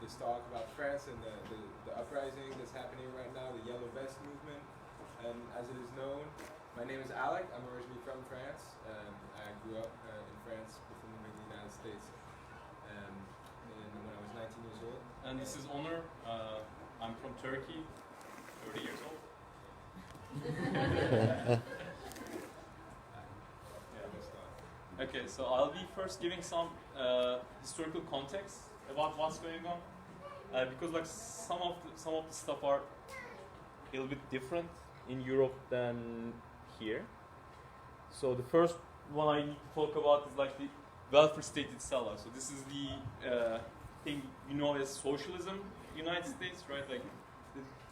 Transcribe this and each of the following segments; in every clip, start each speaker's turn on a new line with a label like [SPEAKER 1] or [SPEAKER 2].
[SPEAKER 1] this talk about France and the uprising that's happening right now, the Yellow Vest movement. And as it is known, my name is Alec. I'm originally from France. I grew up in France before moving to the United States when I was 19 years old.
[SPEAKER 2] And this is Onur. I'm from Turkey, 30 years old. Okay, so I'll be first giving some historical context about what's going on, because like some of the stuff are a little bit different in Europe than here. So the first one I need to talk about is like the welfare state itself. So this is the thing we know as socialism in the United States, right? Like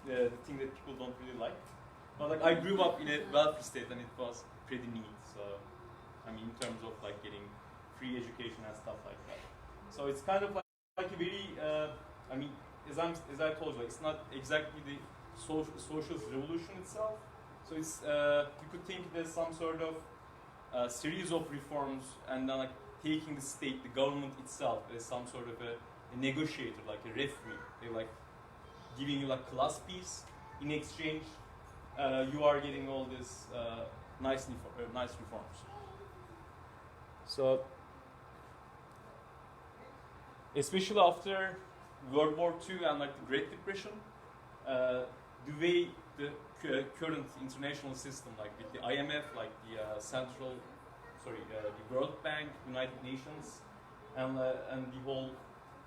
[SPEAKER 2] the thing that people don't really like. But like I grew up in a welfare state and it was pretty neat. So I mean, in terms of like getting free education and stuff like that. So it's kind of like a very, I mean, as I told you, like, it's not exactly the socialist revolution itself. So it's you could think there's some sort of series of reforms and then like taking the state, the government itself, as some sort of a negotiator, like a referee. They're like giving you like class peace in exchange. You are getting all this nice reforms. So, especially after World War II and like the Great Depression, the way the current international system, like with the IMF, like the the World Bank, United Nations, and the whole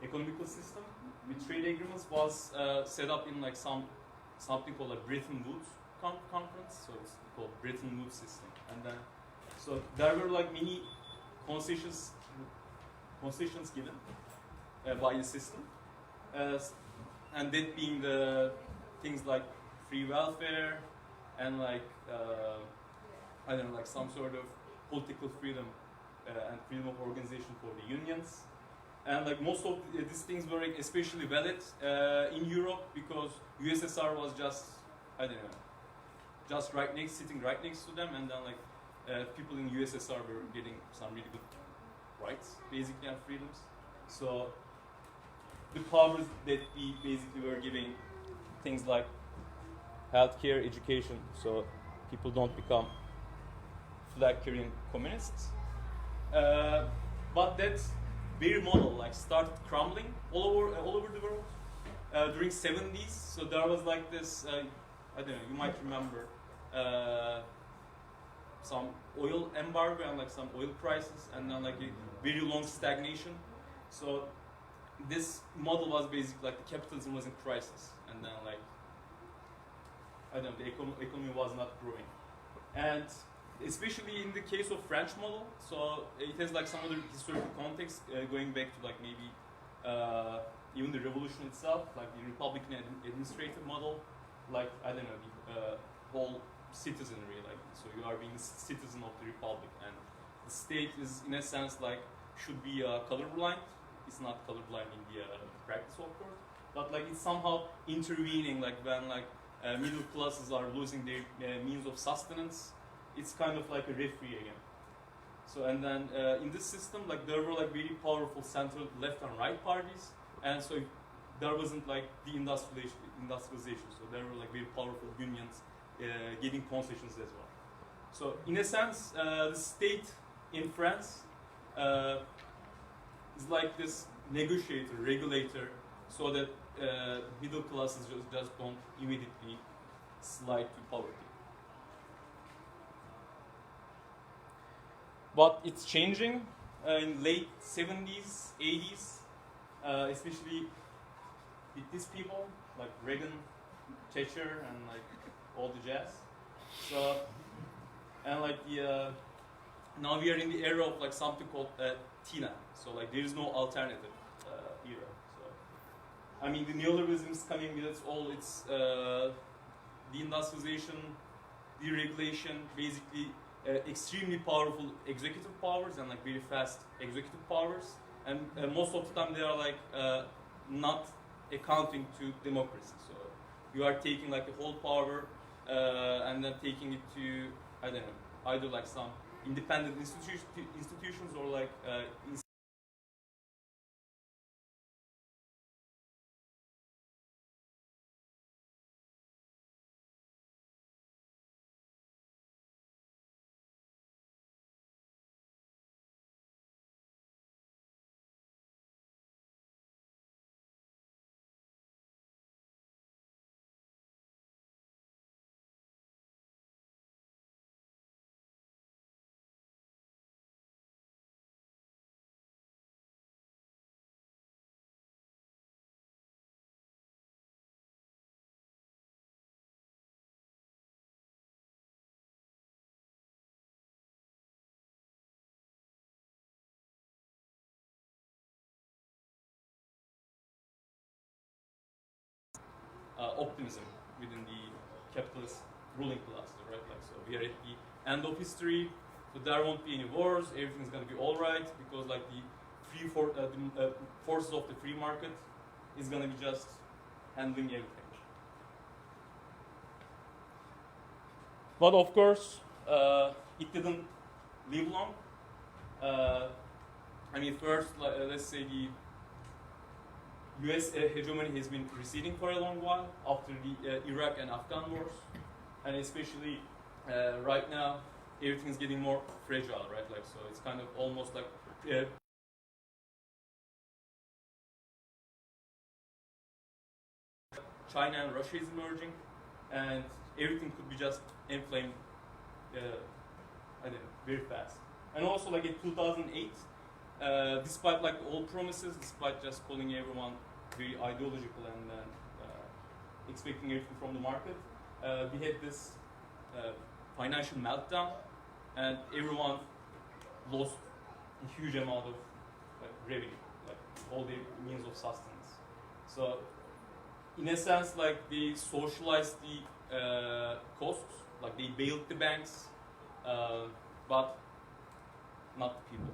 [SPEAKER 2] economical system with trade agreements was set up in like something called a Bretton Woods conference. So it's called Bretton Woods system, and then so there were like many concessions given by the system, and that being the things like free welfare and like I don't know, like some sort of political freedom and freedom of organization for the unions, and like most of these things were especially valid in Europe because USSR was just I don't know, just sitting right next to them, and then like. People in USSR were getting some really good rights, basically, and freedoms. So the powers that we basically were giving things like healthcare, education, so people don't become flag-carrying communists. But that very model like started crumbling all over the world during 70s. So there was like this, I don't know, you might remember. Some oil embargo and like some oil crisis and then like a very long stagnation. So this model was basically like the capitalism was in crisis and then like I don't know, the economy was not growing. And especially in the case of French model, so it has like some other historical context going back to like maybe even the revolution itself, like the Republican administrative model, like I don't know, the whole citizenry, like so you are being a citizen of the republic, and the state is in a sense like should be colorblind. It's not colorblind in the practice, of course, but like it's somehow intervening, like when like middle classes are losing their means of sustenance. It's kind of like a referee again. So and then in this system, like there were like very powerful central left and right parties, and so there wasn't like the industrialization. So there were like very powerful unions. Giving concessions as well. So in a sense, the state in France is like this negotiator, regulator, so that middle classes just don't immediately slide to poverty. But it's changing in late 70s, 80s, especially with these people like Reagan, Thatcher, and like all the jazz. So, and like the now we are in the era of like something called TINA. So like there is no alternative era. So I mean the neoliberalism is coming with its deindustrialization, deregulation, basically extremely powerful executive powers and like very fast executive powers, and most of the time they are like not accounting to democracy. So you are taking like the whole power and then taking it to, I don't know, either like some independent institutions or like optimism within the capitalist ruling classes, right? Like, so we are at the end of history, so there won't be any wars, everything's gonna be all right, because like the forces of the free market is gonna be just handling everything. But of course, it didn't live long. I mean, first, let's say the US hegemony has been receding for a long while after the Iraq and Afghan wars, and especially right now, everything's getting more fragile, right? Like, so it's kind of almost like China and Russia is emerging, and everything could be just inflamed, I don't know, very fast. And also, like in 2008, despite like all promises, despite just calling everyone very ideological and expecting everything from the market, we had this financial meltdown, and everyone lost a huge amount of revenue, like all their means of sustenance. So, in a sense, like they socialized the costs, like they bailed the banks, but not the people.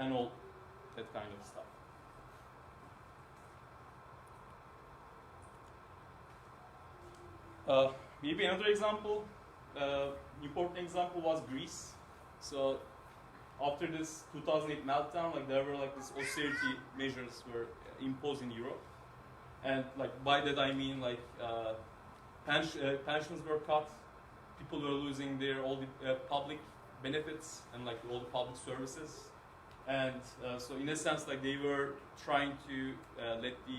[SPEAKER 2] And all that kind of stuff. Maybe another example, important example was Greece. So after this 2008 meltdown, like there were like these austerity measures were imposed in Europe, and like by that I mean like pensions were cut, people were losing their all the public benefits and like all the public services. And so in a sense, like they were trying to let the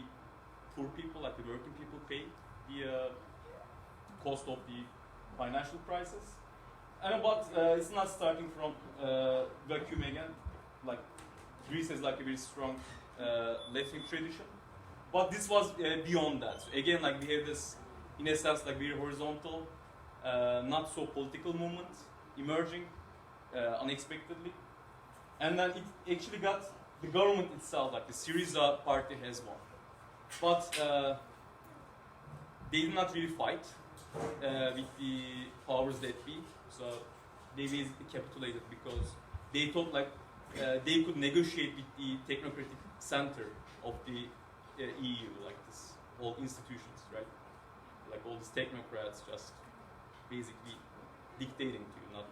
[SPEAKER 2] poor people, like the working people, pay the cost of the financial crisis. But it's not starting from vacuum again. Like Greece has like a very strong left-wing tradition. But this was beyond that. So again, like we have this, in a sense, like very horizontal, not so political movement emerging unexpectedly. And then it actually got the government itself, like the Syriza party has won. But they did not really fight with the powers that be. So they basically capitulated because they thought like they could negotiate with the technocratic center of the EU, like this all institutions, right? Like all these technocrats just basically dictating to you, not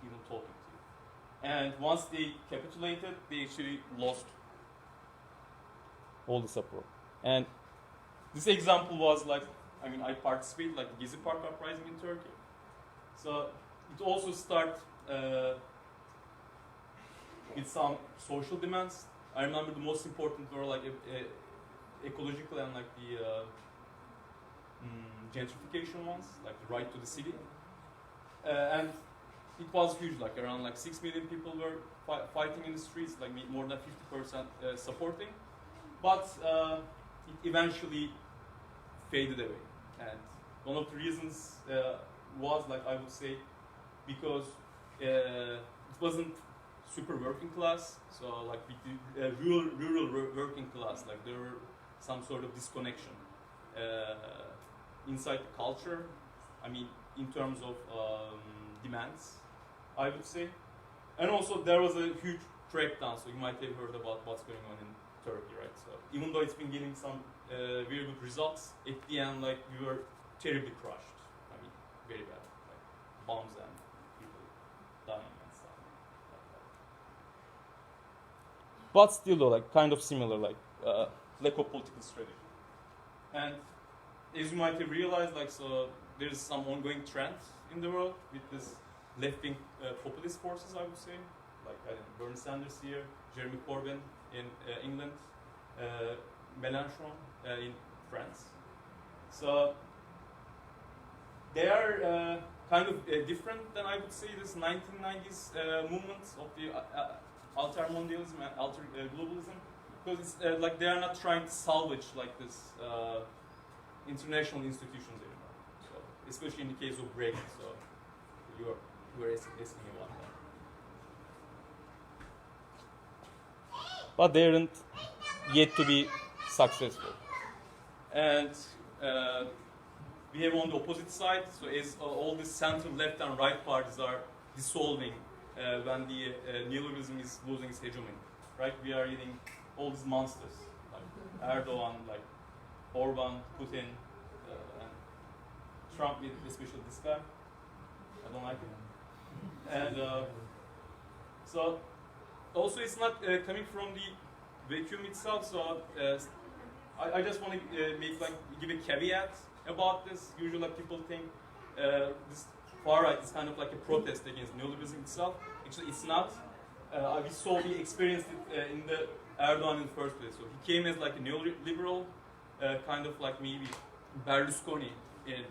[SPEAKER 2] even talking to you. And once they capitulated, they actually lost all the support. And this example was like, I mean, I participated like the Gezi Park uprising in Turkey. So it also started with some social demands. I remember the most important were like ecological and like the gentrification ones, like the right to the city. And it was huge, like around like 6 million people were fighting in the streets, like more than 50% supporting. But it eventually faded away. And one of the reasons was, like I would say, because it wasn't super working class, so like with the rural working class, like there were some sort of disconnection inside the culture. I mean, in terms of demands, I would say. And also there was a huge crackdown, so you might have heard about what's going on in Turkey, right? So even though it's been getting some very good results, at the end, like we were terribly crushed. I mean, very bad, like bombs and people dying and stuff like that. But still, though, like kind of similar, like lack of political strategy. And as you might have realized, like so, there's some ongoing trend in the world with this left-wing populist forces, I would say, like I don't know, Bernie Sanders here, Jeremy Corbyn in England, Mélenchon in France. So they are kind of different than I would say this 1990s movement of the altermondialism and globalism, because it's like they are not trying to salvage like this international institutions anymore. So especially in the case of Brexit. So you were asking about that. But they aren't yet to be successful. And we have on the opposite side, so as all the center, left and right parties are dissolving when the neoliberalism is losing its hegemony, right? We are getting all these monsters, like Erdogan, like Orban, Putin, and Trump, especially this guy. I don't like him. And so also it's not coming from the vacuum itself, so I just want to give a caveat about this. Usually like, people think this far right is kind of like a protest against neoliberalism itself. Actually it's not. We experienced it in the Erdogan in the first place. So he came as like a neoliberal, kind of like maybe Berlusconi in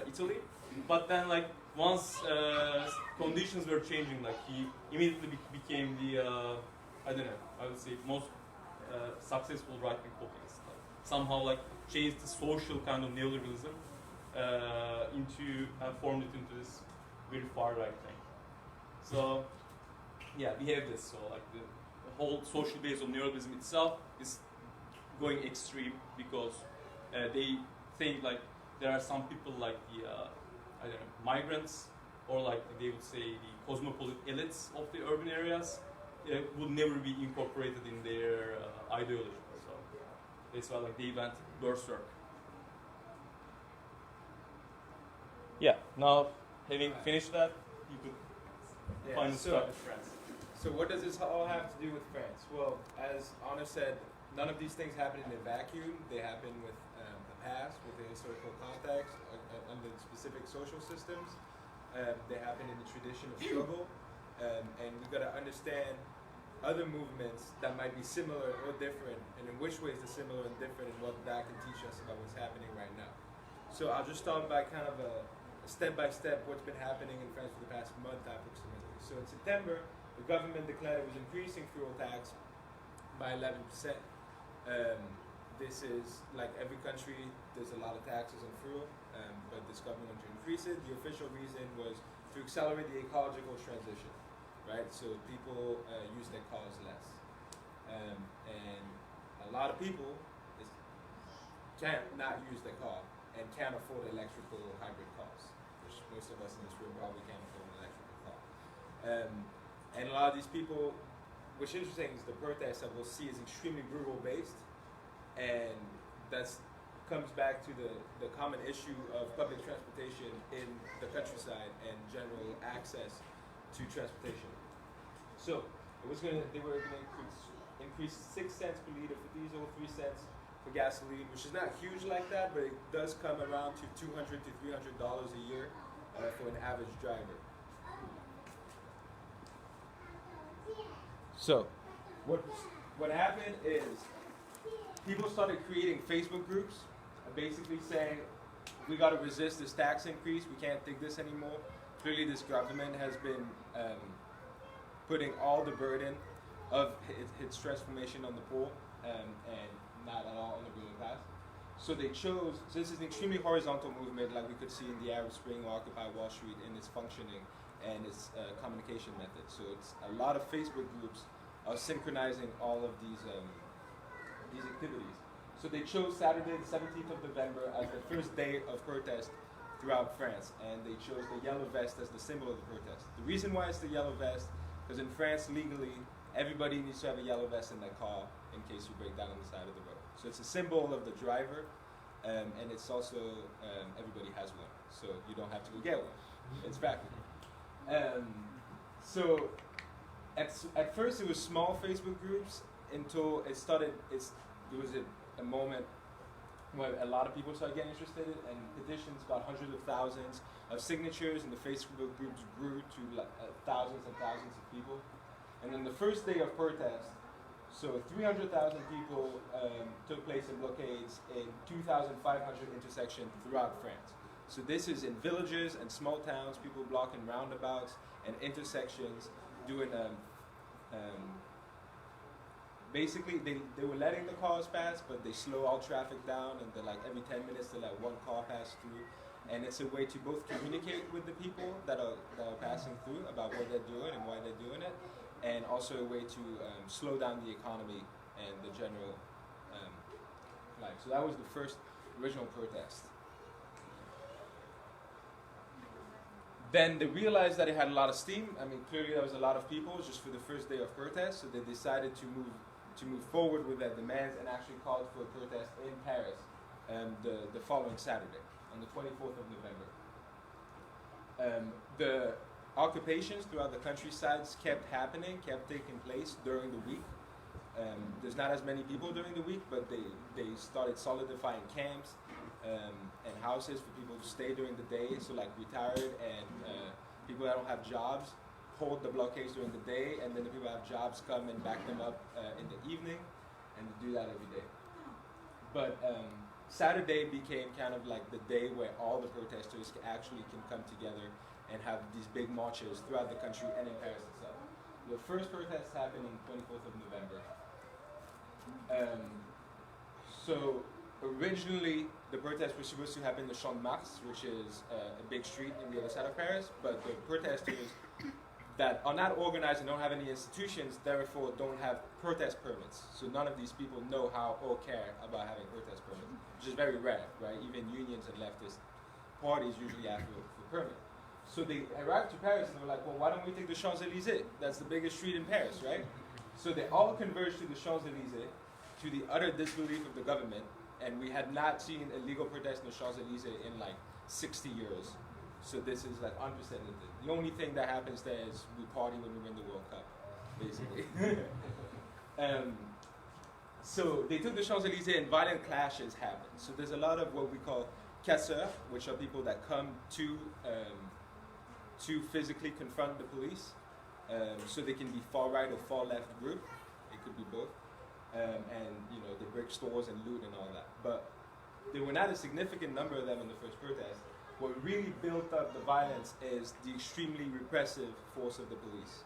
[SPEAKER 2] Italy. But then like once conditions were changing, like he immediately became the, I don't know, I would say most successful right-wing populist. Like, somehow like changed the social kind of neoliberalism formed it into this very far-right thing. So yeah, we have this. So like the whole social base of neoliberalism itself is going extreme because they think like there are some people like the I don't know, migrants, or like they would say the cosmopolitan elites of the urban areas would never be incorporated in their ideology. So that's why like they went berserk. Yeah. Now, having finished that, you could finally start with France.
[SPEAKER 1] So what does this all have to do with France? Well, as Anna said, none of these things happen in a vacuum. They happen with a past, with a historical context, under specific social systems. They happen in the tradition of struggle. And we've got to understand other movements that might be similar or different, and in which ways they're similar and different, and what that can teach us about what's happening right now. So I'll just start by kind of a step-by-step what's been happening in France for the past month approximately. So in September, the government declared it was increasing fuel tax by 11%. This is, like every country, there's a lot of taxes on fuel, but this government wanted to increase it. The official reason was to accelerate the ecological transition. right? So people use their cars less, and a lot of people is, can't not use their car and can't afford electrical hybrid cars, which most of us in this room probably can't afford an electrical car. And a lot of these people, which is interesting, is the protest that we'll see is extremely rural based, and that's comes back to the common issue of public transportation in the countryside and general access to transportation. So they were gonna increase 6 cents per liter for diesel, 3 cents for gasoline, which is not huge like that, but it does come around to $200 to $300 a year for an average driver. So, what happened is people started creating Facebook groups, basically saying, we got to resist this tax increase, we can't take this anymore. Clearly this government has been putting all the burden of its transformation on the poor and not at all on the ruling class. So they chose, so this is an extremely horizontal movement like we could see in the Arab Spring or Occupy Wall Street in its functioning and its communication methods. So it's a lot of Facebook groups are synchronizing all of these activities. So they chose Saturday, the 17th of November, as the first day of protest throughout France, and they chose the yellow vest as the symbol of the protest. The reason why it's the yellow vest, because in France, legally, everybody needs to have a yellow vest in their car in case you break down on the side of the road. So it's a symbol of the driver, and it's also, everybody has one, so you don't have to go get one. It's practical. So at first it was small Facebook groups until it started, there was a moment where a lot of people started getting interested and petitions got hundreds of thousands of signatures, and the Facebook groups grew to thousands and thousands of people. And then the first day of protest, so 300,000 people took place in blockades in 2,500 intersections throughout France. So this is in villages and small towns, people blocking roundabouts and intersections, doing basically, they were letting the cars pass, but they slow all traffic down, and they're like every 10 minutes they let one car pass through. And it's a way to both communicate with the people that are passing through about what they're doing and why they're doing it, and also a way to slow down the economy and the general life. So that was the first original protest. Then they realized that it had a lot of steam. I mean, clearly there was a lot of people just for the first day of protest, so they decided to move forward with their demands and actually called for a protest in Paris the following Saturday, on the 24th of November. The occupations throughout the countrysides kept taking place during the week. There's not as many people during the week, but they started solidifying camps and houses for people to stay during the day. So like retired and people that don't have jobs hold the blockades during the day, and then the people that have jobs come and back them up in the evening, and they do that every day. But Saturday became kind of like the day where all the protesters actually can come together and have these big marches throughout the country and in Paris itself. The first protest happened on 24th of November. So originally the protest was supposed to happen in the Champ de Mars, which is a big street in the other side of Paris, but the protesters that are not organized and don't have any institutions, therefore don't have protest permits. So none of these people know how or care about having protest permits, which is very rare, right? Even unions and leftist parties usually ask for permits. So they arrived to Paris and they were like, well, why don't we take the Champs-Élysées? That's the biggest street in Paris, right? So they all converged to the Champs-Élysées, to the utter disbelief of the government, and we had not seen a legal protest in the Champs-Élysées in like 60 years. So this is like unprecedented. The only thing that happens there is we party when we win the World Cup, basically. So they took the Champs-Élysées and violent clashes happened. So there's a lot of what we call casseurs, which are people that come to physically confront the police. So they can be far right or far left group. It could be both. And you know, they break stores and loot and all that. But there were not a significant number of them in the first protest. What really built up the violence is the extremely repressive force of the police.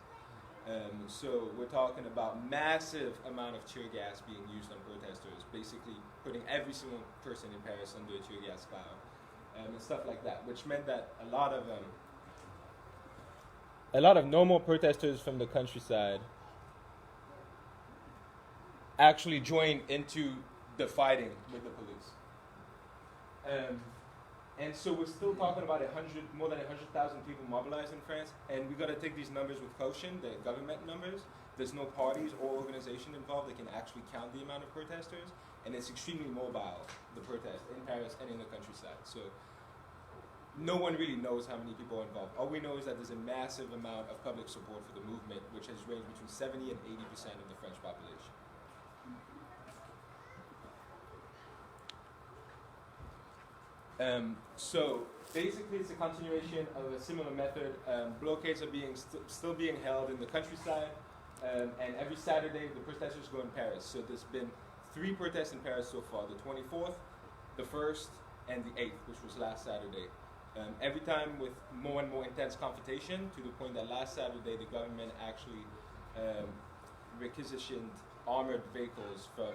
[SPEAKER 1] So we're talking about massive amount of tear gas being used on protesters, basically putting every single person in Paris under a tear gas cloud, and stuff like that, which meant that a lot of, a lot of normal protesters from the countryside actually joined into the fighting with the police. And so we're still talking about more than 100,000 people mobilized in France, and we got to take these numbers with caution, the government numbers. There's no parties or organization involved that can actually count the amount of protesters, and it's extremely mobile, the protest in Paris and in the countryside. So no one really knows how many people are involved. All we know is that there's a massive amount of public support for the movement, which has ranged between 70 and 80% of the French population. So basically, it's a continuation of a similar method. Blockades are still being held in the countryside, and every Saturday the protesters go in Paris. So there's been 3 protests in Paris so far: the 24th, the 1st, and the 8th, which was last Saturday. Every time with more and more intense confrontation, to the point that last Saturday the government actually requisitioned armored vehicles from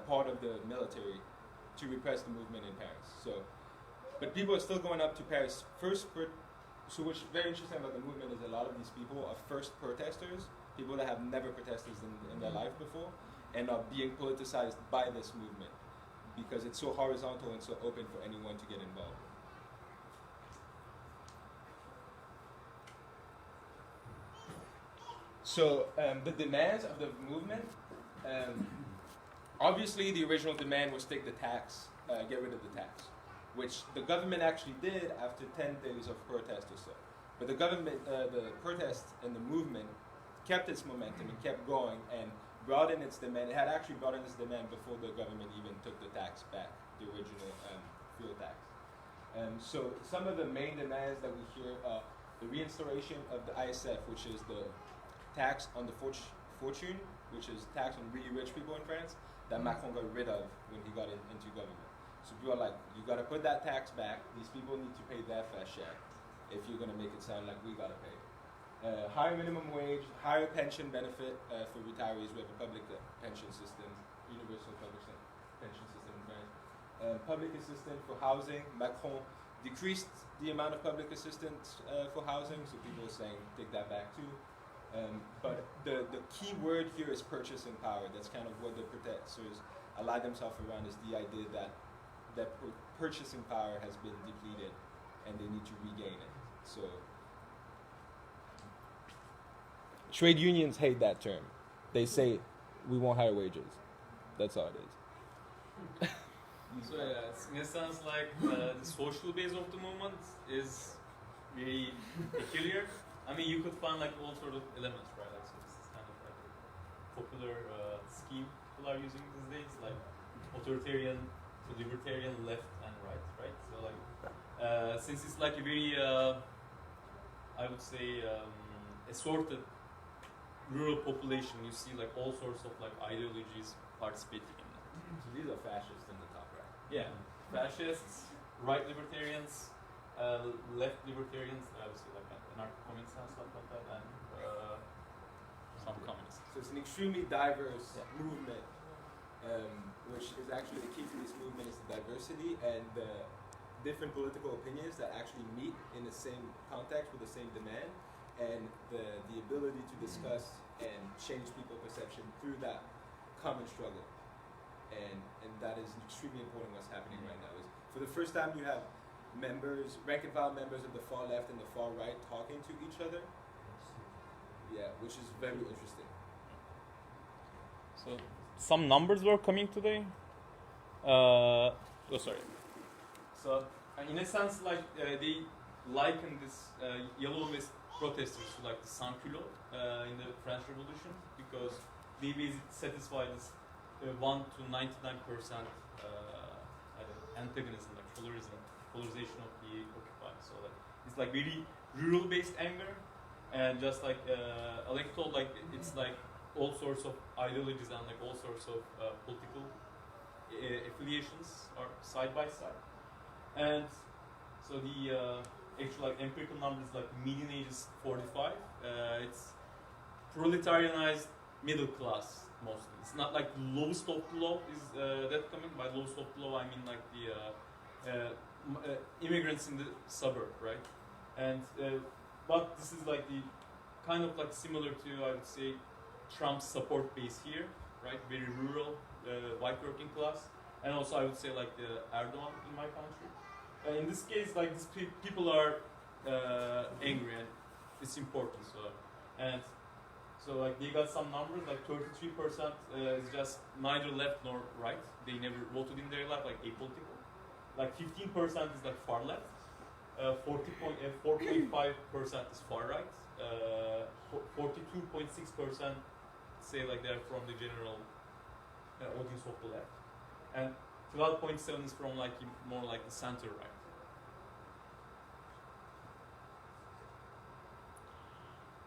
[SPEAKER 1] part of the military to repress the movement in Paris. So, but people are still going up to Paris first. So what's very interesting about the movement is a lot of these people are first protesters, people that have never protested in their life before, and are being politicized by this movement because it's so horizontal and so open for anyone to get involved. So the demands of the movement, obviously the original demand was take the tax, get rid of the tax, which the government actually did after 10 days of protest or so. But the government, the protest and the movement kept its momentum and kept going and brought in its demand. It had actually brought in its demand before the government even took the tax back, the original fuel tax. So some of the main demands that we hear are the reinstauration of the ISF, which is the tax on the fortune, which is tax on really rich people in France, that Macron got rid of when he got into government. So people are like, you got to put that tax back. These people need to pay their fair share if you're going to make it sound like we got to pay. Higher minimum wage, higher pension benefit for retirees. We have a public pension system, universal public pension system in France. Public assistance for housing. Macron decreased the amount of public assistance for housing, so people are saying take that back too. But the key word here is purchasing power. That's kind of what the protesters ally themselves around, is the idea that purchasing power has been depleted and they need to regain it. So trade unions hate that term. They say we want higher wages. That's all it is.
[SPEAKER 2] So yeah, it's in a sense like the social base of the movement is very peculiar. I mean, you could find like all sort of elements, right? Like, so this is kind of like a popular scheme people are using these days, like authoritarian to libertarian, left and right? So like, since it's like a very, I would say, assorted rural population, you see like all sorts of like ideologies participating in that.
[SPEAKER 1] So these are fascists in the top right.
[SPEAKER 2] Yeah, fascists, right libertarians, left libertarians, obviously like anarcho-communists and stuff like that, and some communists.
[SPEAKER 1] So it's an extremely diverse movement, which is actually the key to this movement is the diversity and the different political opinions that actually meet in the same context with the same demand, and the ability to discuss and change people's perception through that common struggle. And that is extremely important what's happening right now. Is for the first time you have members, rank and file members of the far left and the far right talking to each other. Yeah, which is very interesting.
[SPEAKER 2] So some numbers were coming today. Sorry. So in a sense, like they liken this yellow vest protesters to like the sans-culottes in the French Revolution, because they basically satisfy this 1 to 99% antagonism, like polarization of the occupied. So like it's like very rural-based anger, and just like Alec told, like it's like all sorts of ideologies and like all sorts of political affiliations are side by side. And so the actual like empirical numbers, like median age is 45. It's proletarianized middle class mostly. It's not like lowest of the low is that coming. By lowest of the low, I mean like the immigrants in the suburb, right? And but this is like the kind of like similar to, I would say, Trump's support base here, right? Very rural, white working class, and also I would say like the Erdogan in my country. In this case, like these people are angry, and it's important. So like they got some numbers, like 33% is just neither left nor right. They never voted in their life, like apolitical. Like 15% is like far left. 4.5% is far right. 42.6% say like they're from the general audience of the left, and 12.7 is from like more like the center right.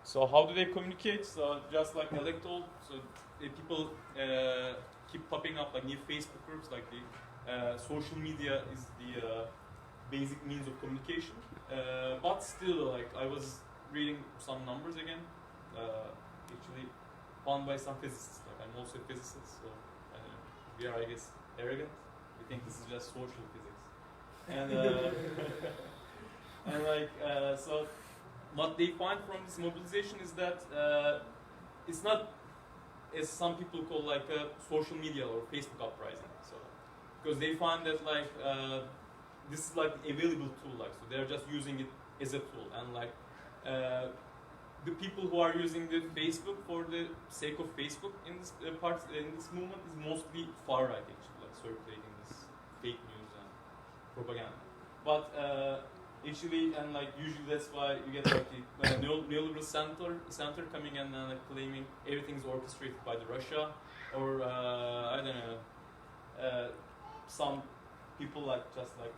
[SPEAKER 2] So how do they communicate? So just like electoral, so people keep popping up like new Facebook groups, like the social media is the basic means of communication. But still, like I was reading some numbers again, actually found by some physicists. Like I'm also a physicist, so we are, I guess, arrogant. We think this is just social physics, and and like so. What they find from this mobilization is that it's not, as some people call, like a social media or Facebook uprising. So, because they find that like this is like an available tool, like so they're just using it as a tool, and like the people who are using the Facebook for the sake of Facebook in this in this movement is mostly far right, actually, like circulating this fake news and propaganda, but. Actually, and like usually that's why you get like the neoliberal center coming and like claiming everything's orchestrated by the Russia, or I don't know, some people like just like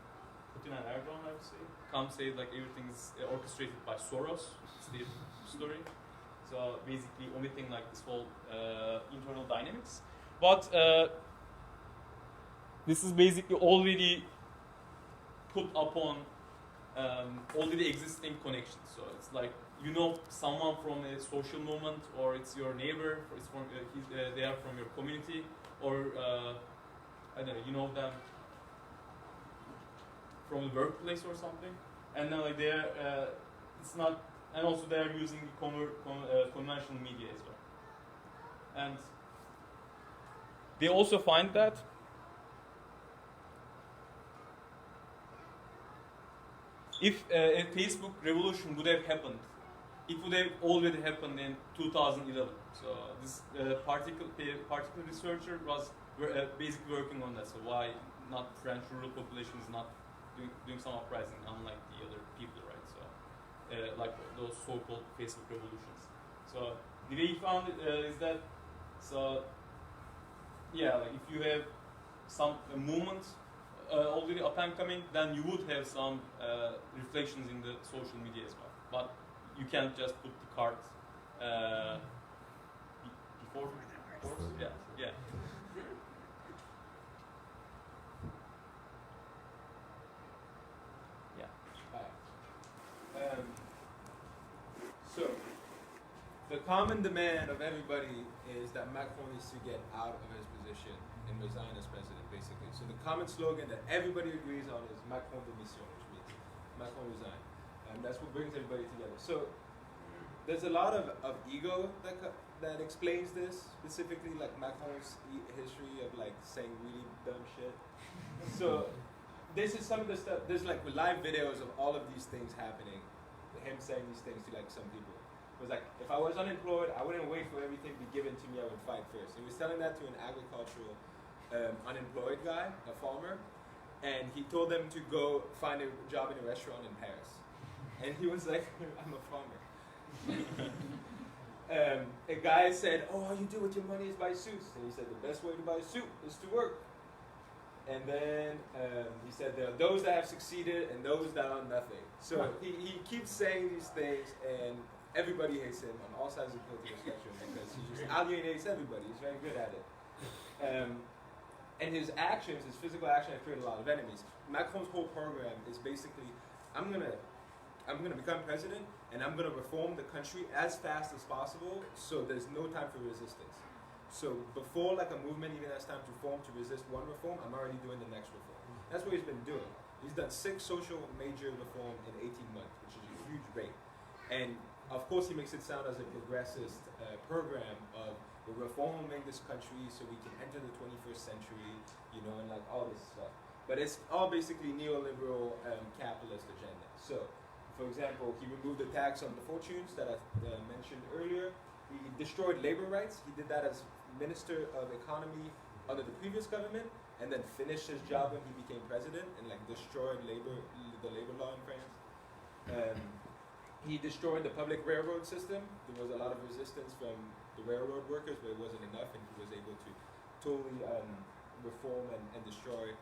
[SPEAKER 2] Putin and Erdogan, I would say, come say like everything's orchestrated by Soros. It's their story. So basically omitting like this whole internal dynamics, but this is basically already put upon. Already existing connections. So it's like you know someone from a social movement, or it's your neighbor, or it's from they are from your community, or I don't know, you know them from the workplace or something, and then like they're it's not, and also they are using conventional media as well, and they also find that. If a Facebook revolution would have happened, it would have already happened in 2011. So this particular researcher was basically working on that. So why not French rural population is not doing some uprising, unlike the other people, right? So like those so-called Facebook revolutions. So the way he found it is that, so yeah, like if you have some movement already up and coming, then you would have some reflections in the social media as well. But you can't just put the cart before the horse. Yeah.
[SPEAKER 1] So, the common demand of everybody is that Macron needs to get out of his position and resign as president, basically. So the common slogan that everybody agrees on is Macron démission, which means Macron resign. And that's what brings everybody together. So there's a lot of ego that explains this, specifically like Macron's history of like saying really dumb shit. So this is some of the stuff, there's like live videos of all of these things happening, him saying these things to like some people. It was like, if I was unemployed, I wouldn't wait for everything to be given to me, I would fight first. He was telling that to an agricultural unemployed guy, a farmer, and he told them to go find a job in a restaurant in Paris. And he was like, I'm a farmer. A guy said, oh, all you do with your money is buy suits. And he said, the best way to buy a suit is to work. And then he said, there are those that have succeeded and those that are nothing. So he keeps saying these things, and everybody hates him on all sides of the political spectrum because he just alienates everybody. He's very good at it. And his actions, his physical action, have created a lot of enemies. Macron's whole program is basically, I'm gonna become president, and I'm gonna reform the country as fast as possible, so there's no time for resistance. So before like a movement even has time to form to resist one reform, I'm already doing the next reform. That's what he's been doing. He's done 6 social major reforms in 18 months, which is a huge rate. And of course, he makes it sound as a progressist program of we're reforming this country so we can enter the 21st century, you know, and like all this stuff. But it's all basically neoliberal capitalist agenda. So, for example, he removed the tax on the fortunes that I mentioned earlier. He destroyed labor rights. He did that as Minister of Economy under the previous government, and then finished his job when he became president, and like destroyed the labor law in France. He destroyed the public railroad system. There was a lot of resistance from the railroad workers, but it wasn't enough, and he was able to totally reform and destroy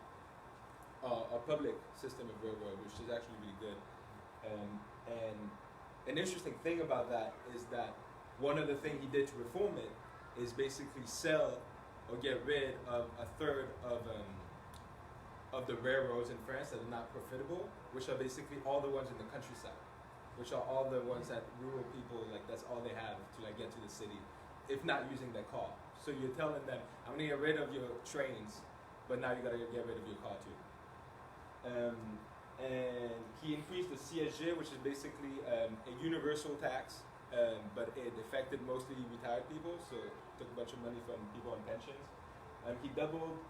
[SPEAKER 1] a public system of railroad, which is actually really good. And an interesting thing about that is that one of the things he did to reform it is basically sell or get rid of a third of the railroads in France that are not profitable, which are basically all the ones in the countryside, which are all the ones that rural people, like that's all they have to like get to the city, if not using their car. So you're telling them, I'm gonna get rid of your trains, but now you gotta get rid of your car too. And he increased the CSG, which is basically a universal tax, but it affected mostly retired people, so it took a bunch of money from people on pensions. He doubled,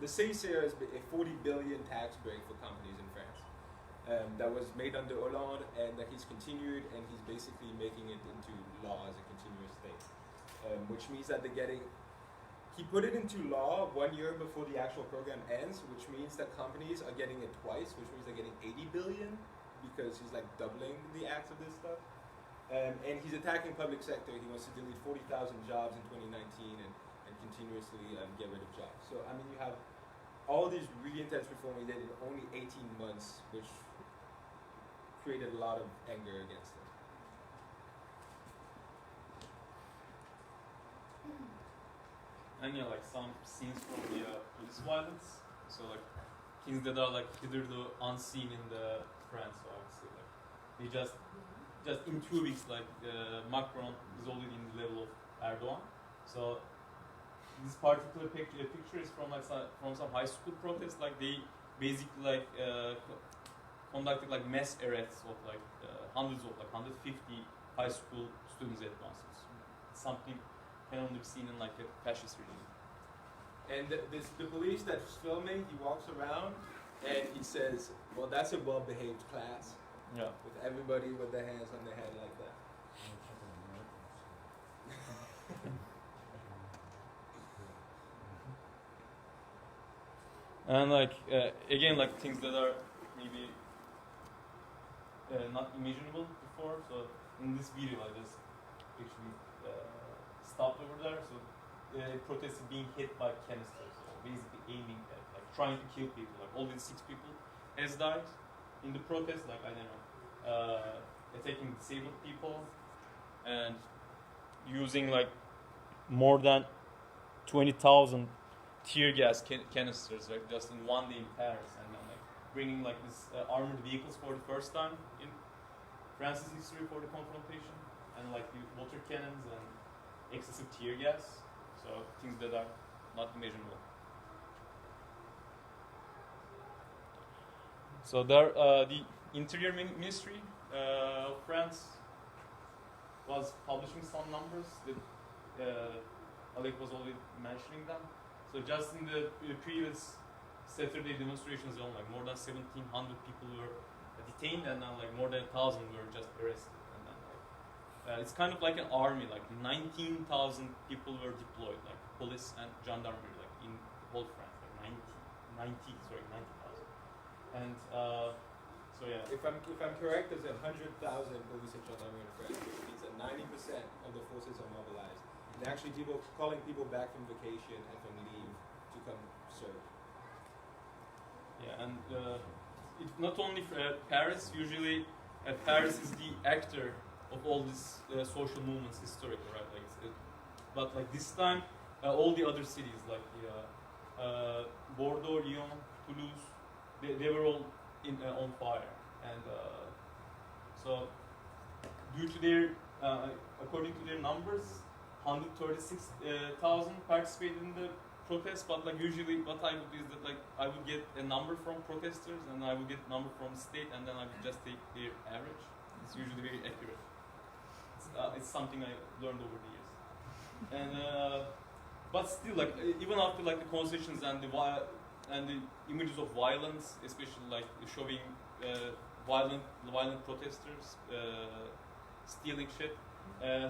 [SPEAKER 1] the CICE is a 40 billion tax break for companies in France. That was made under Hollande, and that he's continued, and he's basically making it into law as a continuous thing, which means that they're getting. He put it into law 1 year before the actual program ends, which means that companies are getting it twice, which means they're getting 80 billion because he's like doubling the acts of this stuff. And he's attacking public sector. He wants to delete 40,000 jobs in 2019 and continuously get rid of jobs. So I mean, you have all these really intense reform he did in only 18 months, which created a lot of anger against him.
[SPEAKER 2] And yeah, like some scenes from the police violence. So like things that are like hitherto unseen in the France, so I would say like they just in 2 weeks like Macron is already in the level of Erdogan. So this particular picture is from like from some high school protests. Like they basically like conducted like mass arrests of like hundreds of like 150 high school students at once. It's something can only be seen in like a fascist regime.
[SPEAKER 1] And the police that's filming, he walks around and he says, well, that's a well-behaved class.
[SPEAKER 2] Yeah.
[SPEAKER 1] With everybody with their hands on their head like that.
[SPEAKER 2] And like again, like things that are maybe not imaginable before. So in this video, I just actually stopped over there. So protesters being hit by canisters, so basically aiming at, like trying to kill people. Like all these 6 people has died in the protest. Like I don't know, attacking disabled people and using like more than 20,000 tear gas canisters, like just in one day in Paris, and then like bringing like this armored vehicles for the first time in France's history for the confrontation, and like the water cannons and excessive tear gas, so things that are not imaginable. So there, the Interior Ministry of France was publishing some numbers that Alec was already mentioning them. So just in the previous Saturday demonstrations alone, like more than 1,700 people were detained, and then like more than 1,000 were just arrested. And then like it's kind of like an army, like 19,000 people were deployed, like police and gendarmerie, like in whole France, like 90,000. And so yeah.
[SPEAKER 1] If I'm correct, there's 100,000 police and gendarmerie in France, which means that 90% of the forces are mobilized. And actually calling people back from vacation and from leave to come serve.
[SPEAKER 2] Yeah, and it's not only Paris. Usually, Paris is the actor of all these social movements historically, right? Like, but like this time, all the other cities like Bordeaux, Lyon, Toulouse, they were all on fire, and so due to their, according to their numbers, 136,000 participated in the protest. But like usually, what I would do is that like I would get a number from protesters, and I would get a number from the state, and then I would just take their average. it's usually very accurate. It's something I learned over the years. And but still, like even after like the conversations and the images of violence, especially like showing violent protesters stealing shit,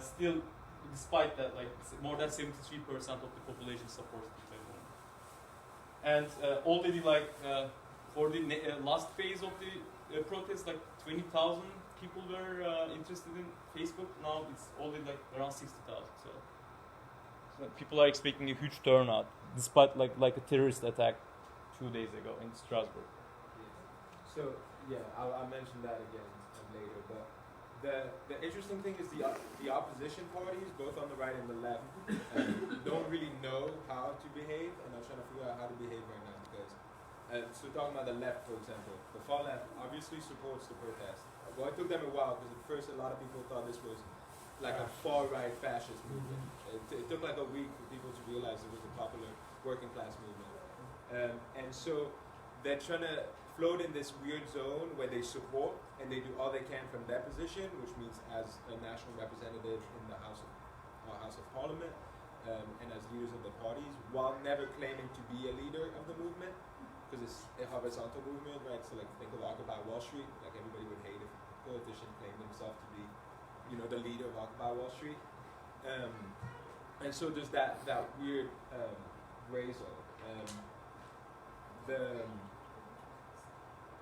[SPEAKER 2] still, despite that, like more than 73% of the population supports the movement. And already like for the last phase of the protest, like 20,000 people were interested in Facebook. Now it's already like around 60,000. So people are expecting a huge turnout, despite like a terrorist attack 2 days ago in Strasbourg.
[SPEAKER 1] So yeah, I'll mention that again later. But the interesting thing is the opposition parties, both on the right and the left, don't really know how to behave, and I'm trying to figure out how to behave right now because. So talking about the left, for example, the far left obviously supports the protest. Well, it took them a while because at first a lot of people thought this was like a far-right fascist movement. It took like a week for people to realize it was a popular working class movement. And so they're trying to float in this weird zone where they support and they do all they can from their position, which means as a national representative in the House of Parliament and as leaders of the parties, while never claiming to be a leader of the movement. Because it's a horizontal movement, right? So like think of Occupy Wall Street. Like everybody would hate if a politician claimed himself to be, you know, the leader of Occupy Wall Street. And so there's that weird gray zone.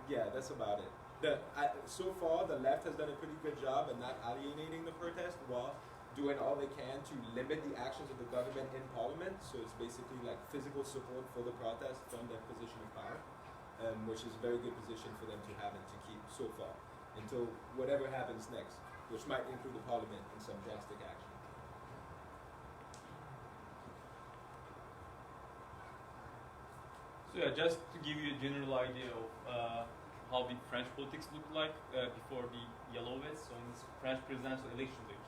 [SPEAKER 1] Yeah, that's about it. So far, the left has done a pretty good job at not alienating the protest while doing all they can to limit the actions of the government in parliament. So it's basically like physical support for the protest from their position of power, which is a very good position for them to have and to keep so far until whatever happens next, which might include the parliament in some drastic action.
[SPEAKER 2] So yeah, just to give you a general idea of how the French politics looked like before the Yellow Vest, so in this French presidential elections actually,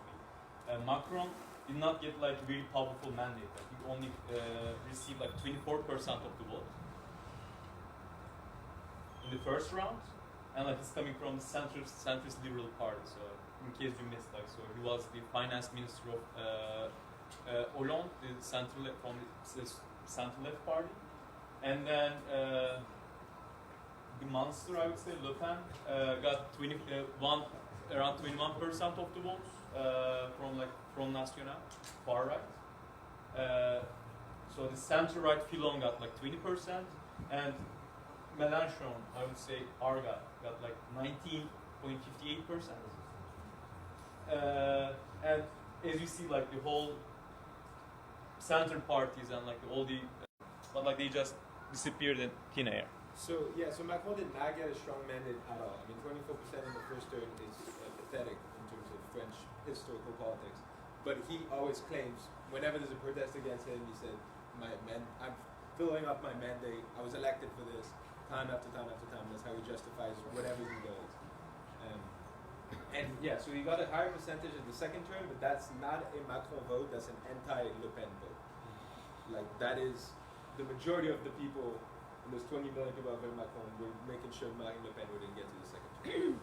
[SPEAKER 2] Macron did not get like a very powerful mandate. Like he only received like 24% of the vote in the first round, and like he's coming from the centrist liberal party. So in case you missed, like so he was the finance minister of Hollande, the center left from the center left party, and then the monster, I would say, Le Pen, got around 21% of the votes from like Front National, far right. So the center right Fillon got like 20%, and Mélenchon, I would say, Arga got like 19.58%. And as you see, like the whole center parties and like all the, but like they just disappeared in thin air.
[SPEAKER 1] So yeah, so Macron did not get a strong mandate at all. I mean, 24% in the first term is pathetic in terms of French historical politics. But he always claims, whenever there's a protest against him, he said, I'm filling up my mandate. I was elected for this, time after time after time. That's how he justifies whatever he does. And yeah, so he got a higher percentage in the second term, but that's not a Macron vote. That's an anti-Le Pen vote. Like that is the majority of the people. And those 20 million people out there, Macron, were making sure Marine Le Pen wouldn't get to the second term.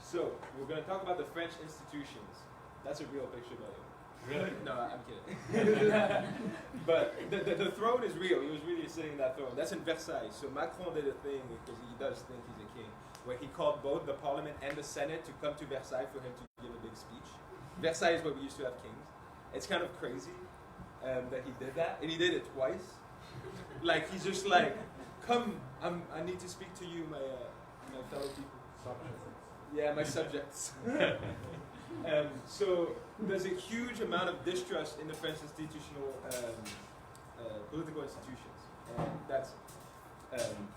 [SPEAKER 1] So, we're going to talk about the French institutions. That's a real picture, by the way.
[SPEAKER 2] Really?
[SPEAKER 1] No, I'm kidding. But the throne is real. He was really sitting in that throne. That's in Versailles. So Macron did a thing, because he does think he's a king, where he called both the parliament and the senate to come to Versailles for him to give a big speech. Versailles is where we used to have kings. It's kind of crazy that he did that, and he did it twice. Like he's just like, come, I need to speak to you, my fellow people. Yeah, my subjects. So there's a huge amount of distrust in the French institutional, political institutions, and that's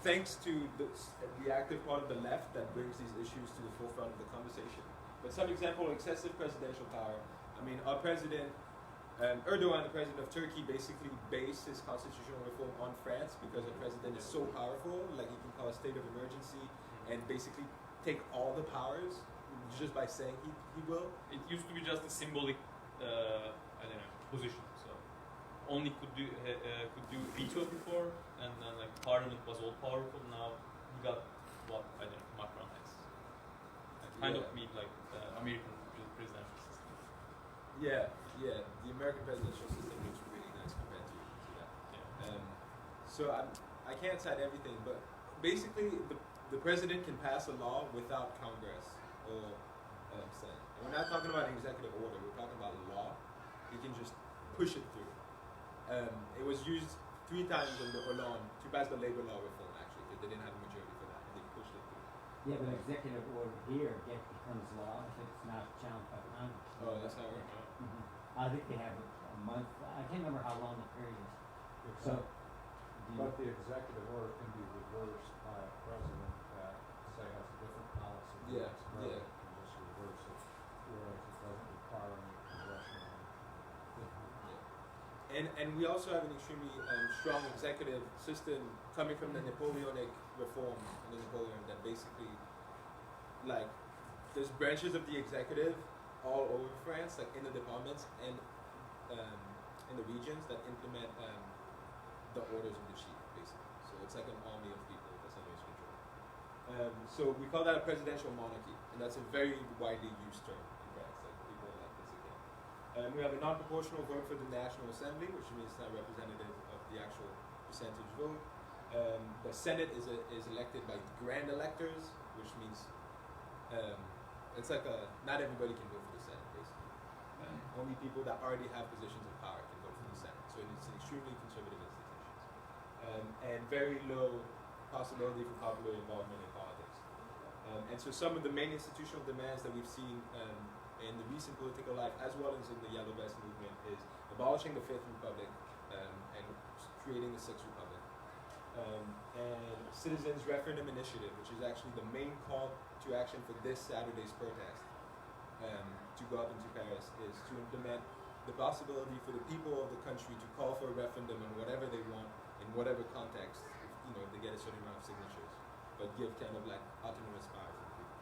[SPEAKER 1] thanks to the active part of the left that brings these issues to the forefront of the conversation. But some example, excessive presidential power. I mean, our president, Erdogan, the president of Turkey, basically based his constitutional reform on France because the president is so powerful, like he can call a state of emergency and basically take all the powers just by saying he will.
[SPEAKER 2] It used to be just a symbolic, I don't know, position. So only could do veto before, and then like parliament was all powerful. Now he got what I think Macron has. Kind of meet like the American presidential system.
[SPEAKER 1] Yeah, yeah. The American presidential system looks really nice compared to that.
[SPEAKER 2] Yeah.
[SPEAKER 1] So I can't cite everything, but basically the president can pass a law without Congress or Senate. And we're not talking about an executive order. We're talking about a law. He can just push it through. It was used 3 times under Hollande to pass the labor law reform, actually, because they didn't have a majority for that, and they pushed it through.
[SPEAKER 3] Yeah, but executive order here becomes law if it's not challenged by Congress.
[SPEAKER 1] Oh, that's not right.
[SPEAKER 3] Mhm. I think they have a month. I can't remember how long the period is. So,
[SPEAKER 4] But the executive order can be reversed by a president that, say, has a different policy. than
[SPEAKER 1] Yeah,
[SPEAKER 4] its president can just reverse it, whereas it doesn't require any congressional.
[SPEAKER 1] And we also have an extremely strong executive system coming from the Napoleonic reform under Napoleon that basically, like, there's branches of the executive all over France, like in the departments and in the regions that implement the orders of the chief, basically. So it's like an army of people that's under his control. So we call that a presidential monarchy, and that's a very widely used term in France. Like people like this again. We have a non-proportional vote for the National Assembly, which means it's not representative of the actual percentage vote. The Senate is elected by grand electors, which means it's like not everybody can vote for the Senate, basically. Only people that already have positions of power can vote for the Senate. So it's an extremely conservative institution. And very low possibility for popular involvement in politics. And so some of the main institutional demands that we've seen in the recent political life, as well as in the Yellow Vest movement, is abolishing the Fifth Republic and creating the Sixth Republic. And Citizens Referendum Initiative, which is actually the main call to action for this Saturday's protest to go up into Paris, is to demand the possibility for the people of the country to call for a referendum on whatever they want, in whatever context, if they get a certain amount of signatures, but give kind of like autonomous power to the people.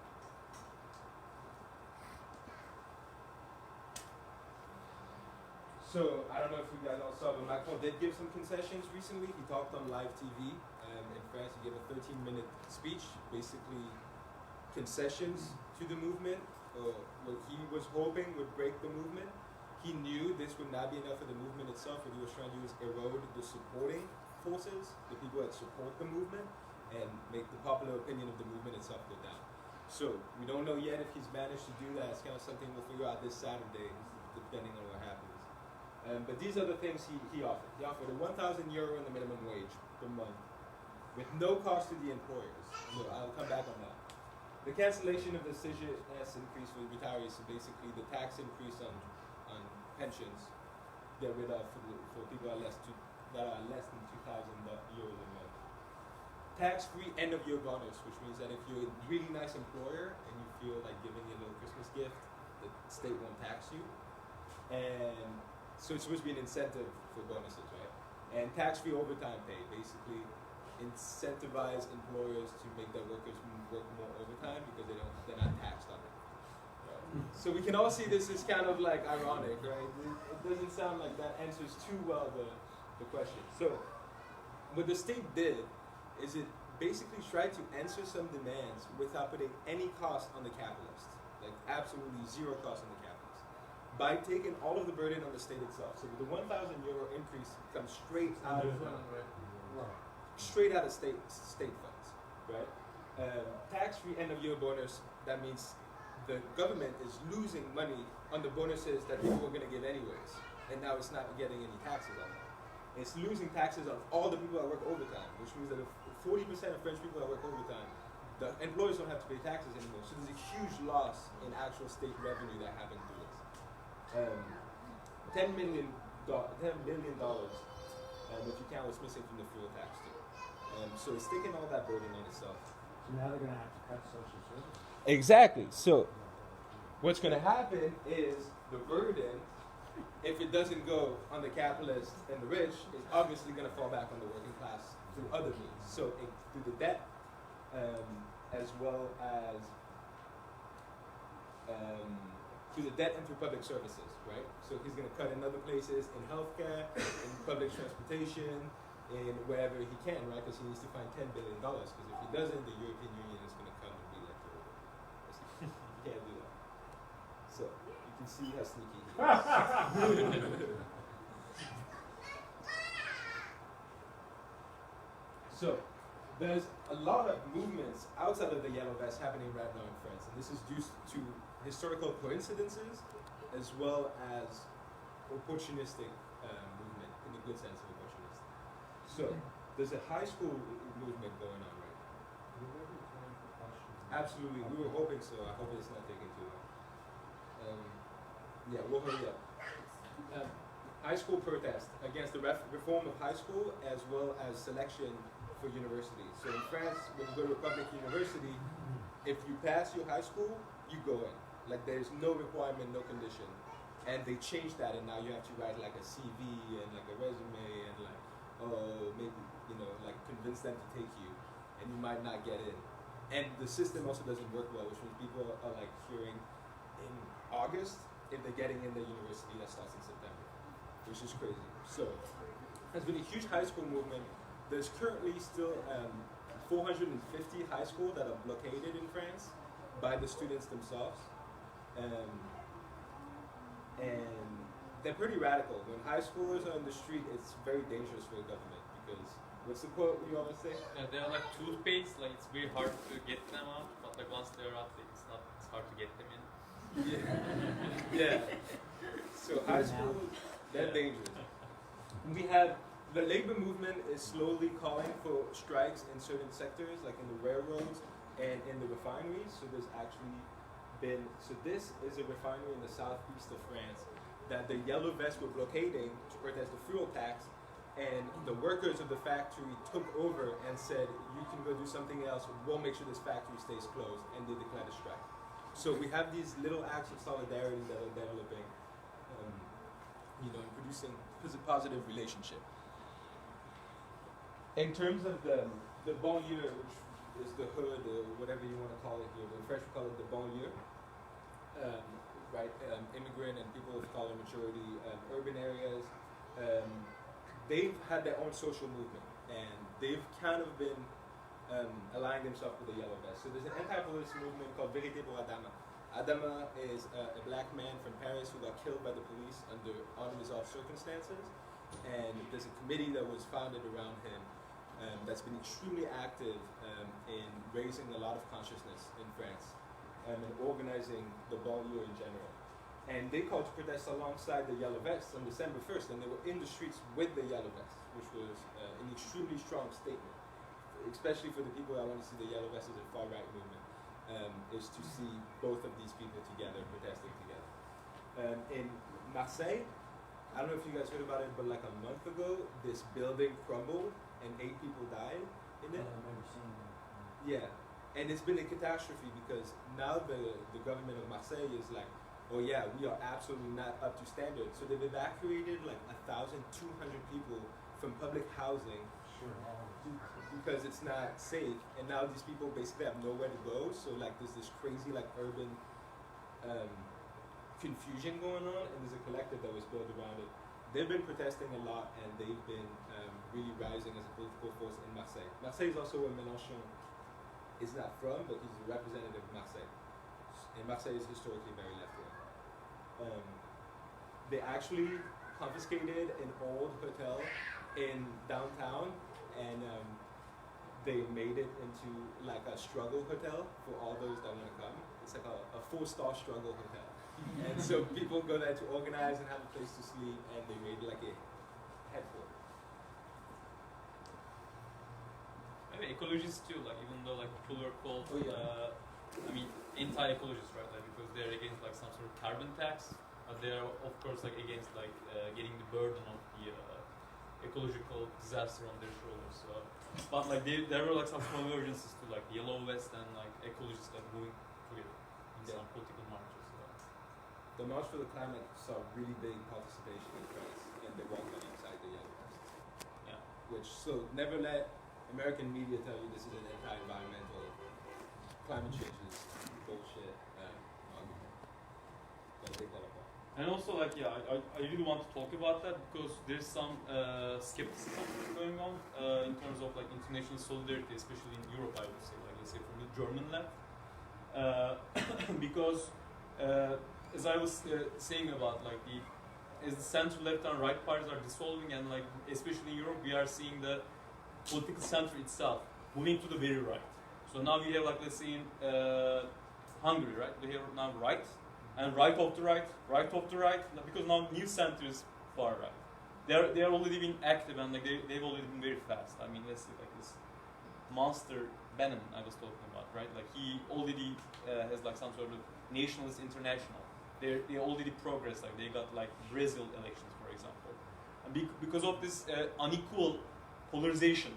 [SPEAKER 1] So, I don't know if you guys all saw, but Macron did give some concessions recently. He talked on live TV in France. He gave a 13-minute speech, basically concessions to the movement, what he was hoping would break the movement. He knew this would not be enough for the movement itself. What he was trying to do is erode the supporting forces, the people that support the movement, and make the popular opinion of the movement itself go down. So, we don't know yet if he's managed to do that. It's kind of something we'll figure out this Saturday, depending on what happens. But these are the things he offered. He offered a €1,000 in the minimum wage per month, with no cost to the employers. So I'll come back on that. The cancellation of the CGS increase for retirees, so basically the tax increase on pensions, get rid of for people that are less than €2,000 a month. Tax-free end-of-year bonus, which means that if you're a really nice employer and you feel like giving a little Christmas gift, the state won't tax you. And so it's supposed to be an incentive for bonuses, right? And tax-free overtime pay, basically incentivize employers to make their workers work more overtime because they're not taxed on it. Right? So we can all see this is kind of like ironic, right? It doesn't sound like that answers too well the question. So what the state did is it basically tried to answer some demands without putting any cost on the capitalist, like absolutely zero cost on the capitalist, by taking all of the burden on the state itself. So the €1,000 increase comes straight out of state funds, right? Tax-free end-of-year bonus, that means the government is losing money on the bonuses that people were going to give anyways, and now it's not getting any taxes on that. It's losing taxes on all the people that work overtime, which means that if 40% of French people that work overtime, the employers don't have to pay taxes anymore. So there's a huge loss in actual state revenue that happened through this. $10 billion, if you count what's missing from the fuel tax too. So it's taking all that burden on itself.
[SPEAKER 3] So now they're going to have to cut social services.
[SPEAKER 1] Exactly. So what's going to happen is the burden, if it doesn't go on the capitalists and the rich, is obviously going to fall back on the working class through other means. So through the debt, as well as to the debt and to public services, right? So he's going to cut in other places, in healthcare, in public transportation, in wherever he can, right? Because he needs to find $10 billion. Because if he doesn't, the European Union is going to come and be like, oh, listen, you can't do that. So you can see how sneaky he is. So there's a lot of movements outside of the yellow vest happening right now in France, and this is due to historical coincidences as well as opportunistic movement, in the good sense of opportunistic. So there's a high school movement going on right now.
[SPEAKER 4] Will there be time for questions?
[SPEAKER 1] Absolutely, we were hoping so. I hope it's not taking too long. Yeah, we'll hurry up. High school protest against the reform of high school as well as selection for universities. So in France, when you go to a public university, if you pass your high school, you go in. Like there's no requirement, no condition. And they changed that, and now you have to write like a CV and like a resume and like, oh, maybe, like convince them to take you, and you might not get in. And the system also doesn't work well, which means people are like hearing in August if they're getting in the university that starts in September, which is crazy. So there's been a huge high school movement. There's currently still 450 high schools that are blockaded in France by the students themselves. And they're pretty radical. When high schoolers are on the street, it's very dangerous for the government because, what's the quote you always say?
[SPEAKER 2] Yeah, they're like toothpaste, like it's very hard to get them out, but like once they're out, it's hard to get them in.
[SPEAKER 1] Yeah. So high school, they're dangerous. We have the labor movement is slowly calling for strikes in certain sectors, like in the railroads and in the refineries. So there's actually been, so this is a refinery in the southeast of France that the yellow vests were blockading to protest the fuel tax, and the workers of the factory took over and said, you can go do something else, we'll make sure this factory stays closed, and they declared a strike. So we have these little acts of solidarity that are developing, and producing a positive relationship. In terms of the banlieue, which is the hood or whatever you want to call it here, but in French we call it the banlieue, right? Immigrant and people of color majority urban areas, they've had their own social movement, and they've kind of been aligning themselves with the yellow vest. So there's an anti-police movement called Vérité pour Adama. Adama is a black man from Paris who got killed by the police under unresolved circumstances, and there's a committee that was founded around him that's been extremely active in raising a lot of consciousness in France and organizing the banlieue in general. And they called to protest alongside the yellow vests on December 1st, and they were in the streets with the yellow vests, which was an extremely strong statement, especially for the people that want to see the yellow vests as a far-right movement, is to see both of these people together, protesting together. In Marseille, I don't know if you guys heard about it, but like a month ago, this building crumbled and 8 people died in it.
[SPEAKER 3] I remember seeing that.
[SPEAKER 1] Yeah, and it's been a catastrophe because now the government of Marseille is like, oh yeah, we are absolutely not up to standard. So they've evacuated like 1,200 people from public housing because it's not safe. And now these people basically have nowhere to go. So like there's this crazy like urban confusion going on, and there's a collective that was built around it. They've been protesting a lot, and they've been really rising as a political force in Marseille. Marseille is also where Mélenchon is not from, but he's a representative of Marseille. And Marseille is historically very left-wing. They actually confiscated an old hotel in downtown, and they made it into like a struggle hotel for all those that want to come. It's like a 4-star struggle hotel. And so people go there to organize and have a place to sleep, and they made like a headquarters.
[SPEAKER 2] Maybe ecologists too, like even though like people are called,
[SPEAKER 1] Oh, yeah.
[SPEAKER 2] anti-ecologists, right? Like because they're against like some sort of carbon tax, but they're of course like against like getting the burden of the ecological disaster on their shoulders. So, but like there were like some convergences to like yellow vest and like ecologists like moving together in some political marches. So.
[SPEAKER 1] The March for the Climate saw really big participation in France, and they walked alongside the yellow vests.
[SPEAKER 2] Yeah.
[SPEAKER 1] So never let American media tell you this is an anti-environmental climate change is bullshit argument. But take that apart.
[SPEAKER 2] And also, like, yeah, I really want to talk about that because there's some skepticism going on in terms of like international solidarity, especially in Europe. I would say, like, let's say from the German left, because as I was saying about like as the center left and right parties are dissolving, and like especially in Europe, we are seeing the political center itself moving to the very right. So now we have, like, let's say in Hungary, right? We have now right. And right of the right, because now new center is far right. They are already being active, and like they've already been very fast. I mean, let's say like this monster Bannon I was talking about, right? Like he already has like some sort of nationalist international. They already progressed. Like they got like Brazil elections, for example, and because of this unequal polarization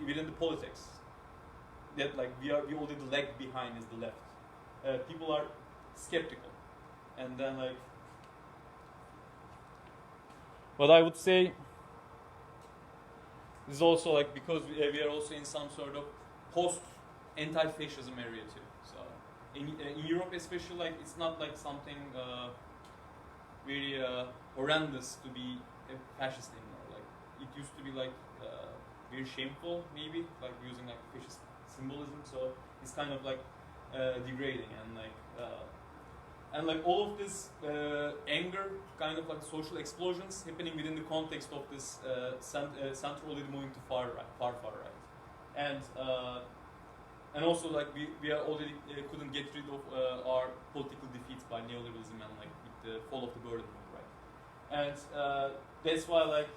[SPEAKER 2] within the politics, that like we already lag behind is the left. People are skeptical, and then like what I would say is also like because we are also in some sort of post anti-fascism area too. So in Europe especially, like it's not like something very horrendous to be a fascist anymore. Like it used to be like very shameful, maybe like using like fascist symbolism. So it's kind of like degrading, and like all of this anger, kind of like social explosions happening within the context of this center already moving to far right, and also like we are already couldn't get rid of our political defeats by neoliberalism and like with the fall of the Berlin Wall, right, and that's why like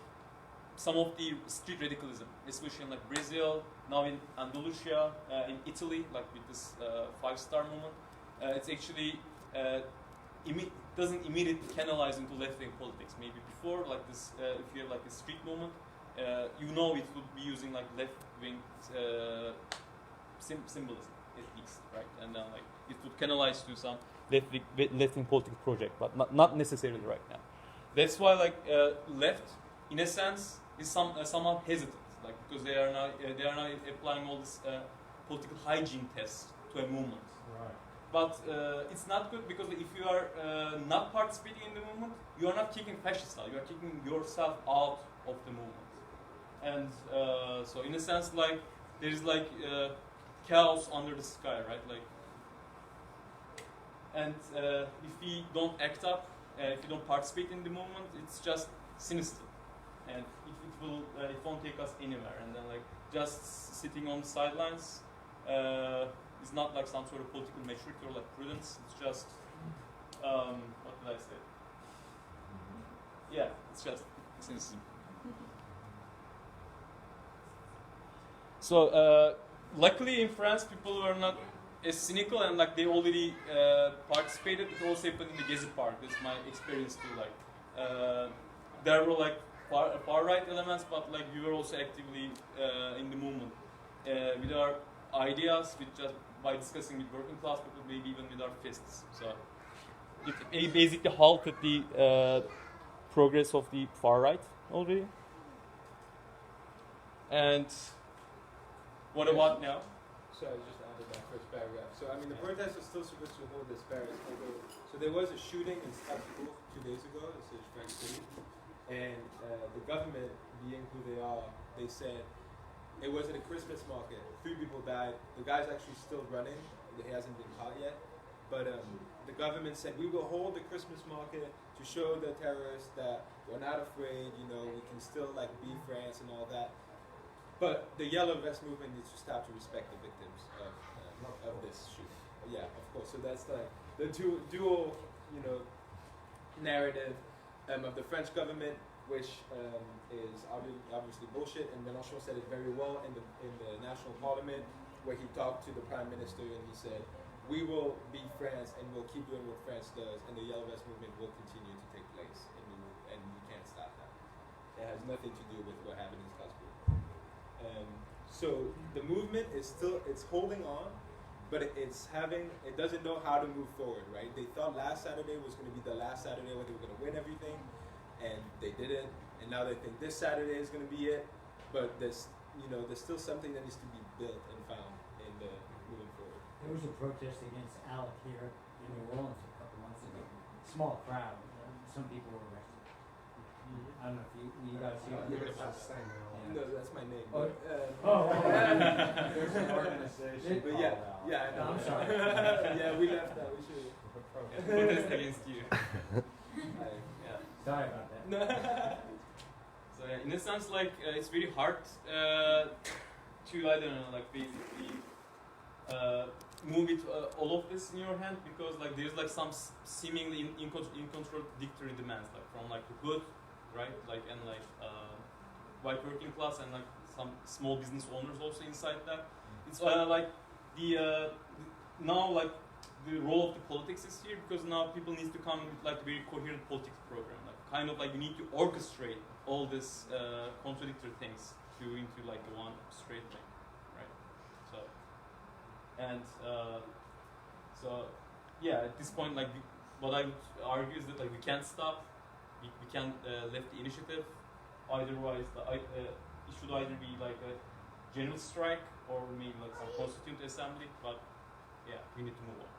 [SPEAKER 2] some of the street radicalism, especially in like Brazil, now in Andalusia, in Italy, like with this 5-star movement, it's actually doesn't immediately canalize into left-wing politics. Maybe before, like this, if you have like a street movement, you know it would be using like left-wing symbolism at least, right? And then like it would canalize to some left-wing political project, but not necessarily right now. That's why like left, in a sense, is somehow hesitant, like because they are now applying all this political hygiene tests to a movement.
[SPEAKER 4] Right.
[SPEAKER 2] But it's not good because if you are not participating in the movement, you are not kicking fascists out. You are kicking yourself out of the movement, and so in a sense, like there is like chaos under the sky, right? Like, and if we don't act up, if we don't participate in the movement, it's just sinister. And it won't take us anywhere. And then like just sitting on the sidelines is not like some sort of political maturity or like prudence. It's just what did I say? Yeah, it's just cynicism. So luckily in France, people were not as cynical, and like they already participated. It also happened in the Gezi Park. That's my experience too. Like there were like far right elements, but like we were also actively in the movement with our ideas, with just by discussing with working class people, maybe even with our fists. So it basically halted the progress of the far right already. And what about now?
[SPEAKER 1] So I just added that first paragraph. So I mean, the protest was still supposed to hold this Paris. So there was a shooting in Strasbourg 2 days ago. This is French City. And the government, being who they are, they said it was at a Christmas market. 3 people died. The guy's actually still running. He hasn't been caught yet. But the government said, we will hold the Christmas market to show the terrorists that we're not afraid, you know, we can still like be France and all that. But the Yellow Vest movement needs to stop to respect the victims of this shooting. Yeah, of course. So that's like the dual, you know, narrative of the French government, which is obviously bullshit. And Mélenchon said it very well in the National Parliament, where he talked to the Prime Minister and he said, we will be France and we'll keep doing what France does, and the Yellow Vest movement will continue to take place, and we can't stop that. It has nothing to do with what happened in Strasbourg. So the movement is it's holding on, but it doesn't know how to move forward, right? They thought last Saturday was going to be the last Saturday when they were going to win everything, and they didn't. And now they think this Saturday is going to be it, but there's still something that needs to be built and found in the moving forward.
[SPEAKER 3] There was a protest against ALEC here in New Orleans a couple months ago. Small crowd. Some people were arrested. I don't know if you guys see
[SPEAKER 1] Yeah,
[SPEAKER 3] it.
[SPEAKER 1] it's not
[SPEAKER 4] saying
[SPEAKER 1] No, that's my name.
[SPEAKER 3] Oh.
[SPEAKER 1] but,
[SPEAKER 4] There's an organization
[SPEAKER 1] But
[SPEAKER 4] called
[SPEAKER 1] yeah,
[SPEAKER 4] out.
[SPEAKER 1] yeah, I know.
[SPEAKER 3] I'm sorry.
[SPEAKER 1] Yeah, we left that. We should.
[SPEAKER 2] Protest against you. Yeah.
[SPEAKER 3] Sorry about that.
[SPEAKER 1] No.
[SPEAKER 2] So yeah, in a sense, like it's very hard to I don't know, like basically move it all of this in your hand because like there's like some seemingly incontradictory demands, like from like the hood, right, like and like white working class and like some small business owners also inside that. It's like the now like the role of the politics is here because now people need to come with like a very coherent politics program, like kind of like you need to orchestrate all this contradictory things to into like the one straight thing, right? So and so yeah, at this point, like what I would argue is that like we can't stop, we can't left the initiative. Otherwise, it should either be like a general strike or maybe like some constituent assembly. But yeah, we need to move on.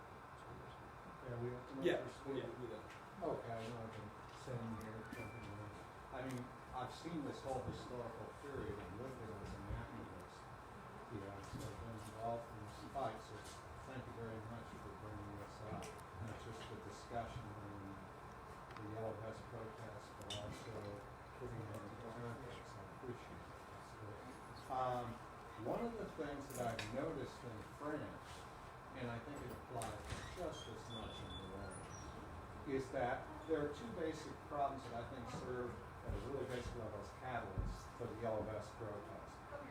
[SPEAKER 4] Yeah, we have to
[SPEAKER 1] Yeah,
[SPEAKER 4] understand.
[SPEAKER 1] yeah, we did.
[SPEAKER 4] Okay, I know I've been sitting here jumping around. I mean, I've seen this whole historical period and lived it as an activist. You know, so I've been involved in this fight, so thank you very much for bringing this up. Not just the discussion on the Yellow Vest protest, but also putting it into context. I appreciate it. One of the things that I've noticed in France, and I think it applies just as much in New Orleans, is that there are two basic problems that I think serve at a really basic level as catalysts for the Yellow Vest protest.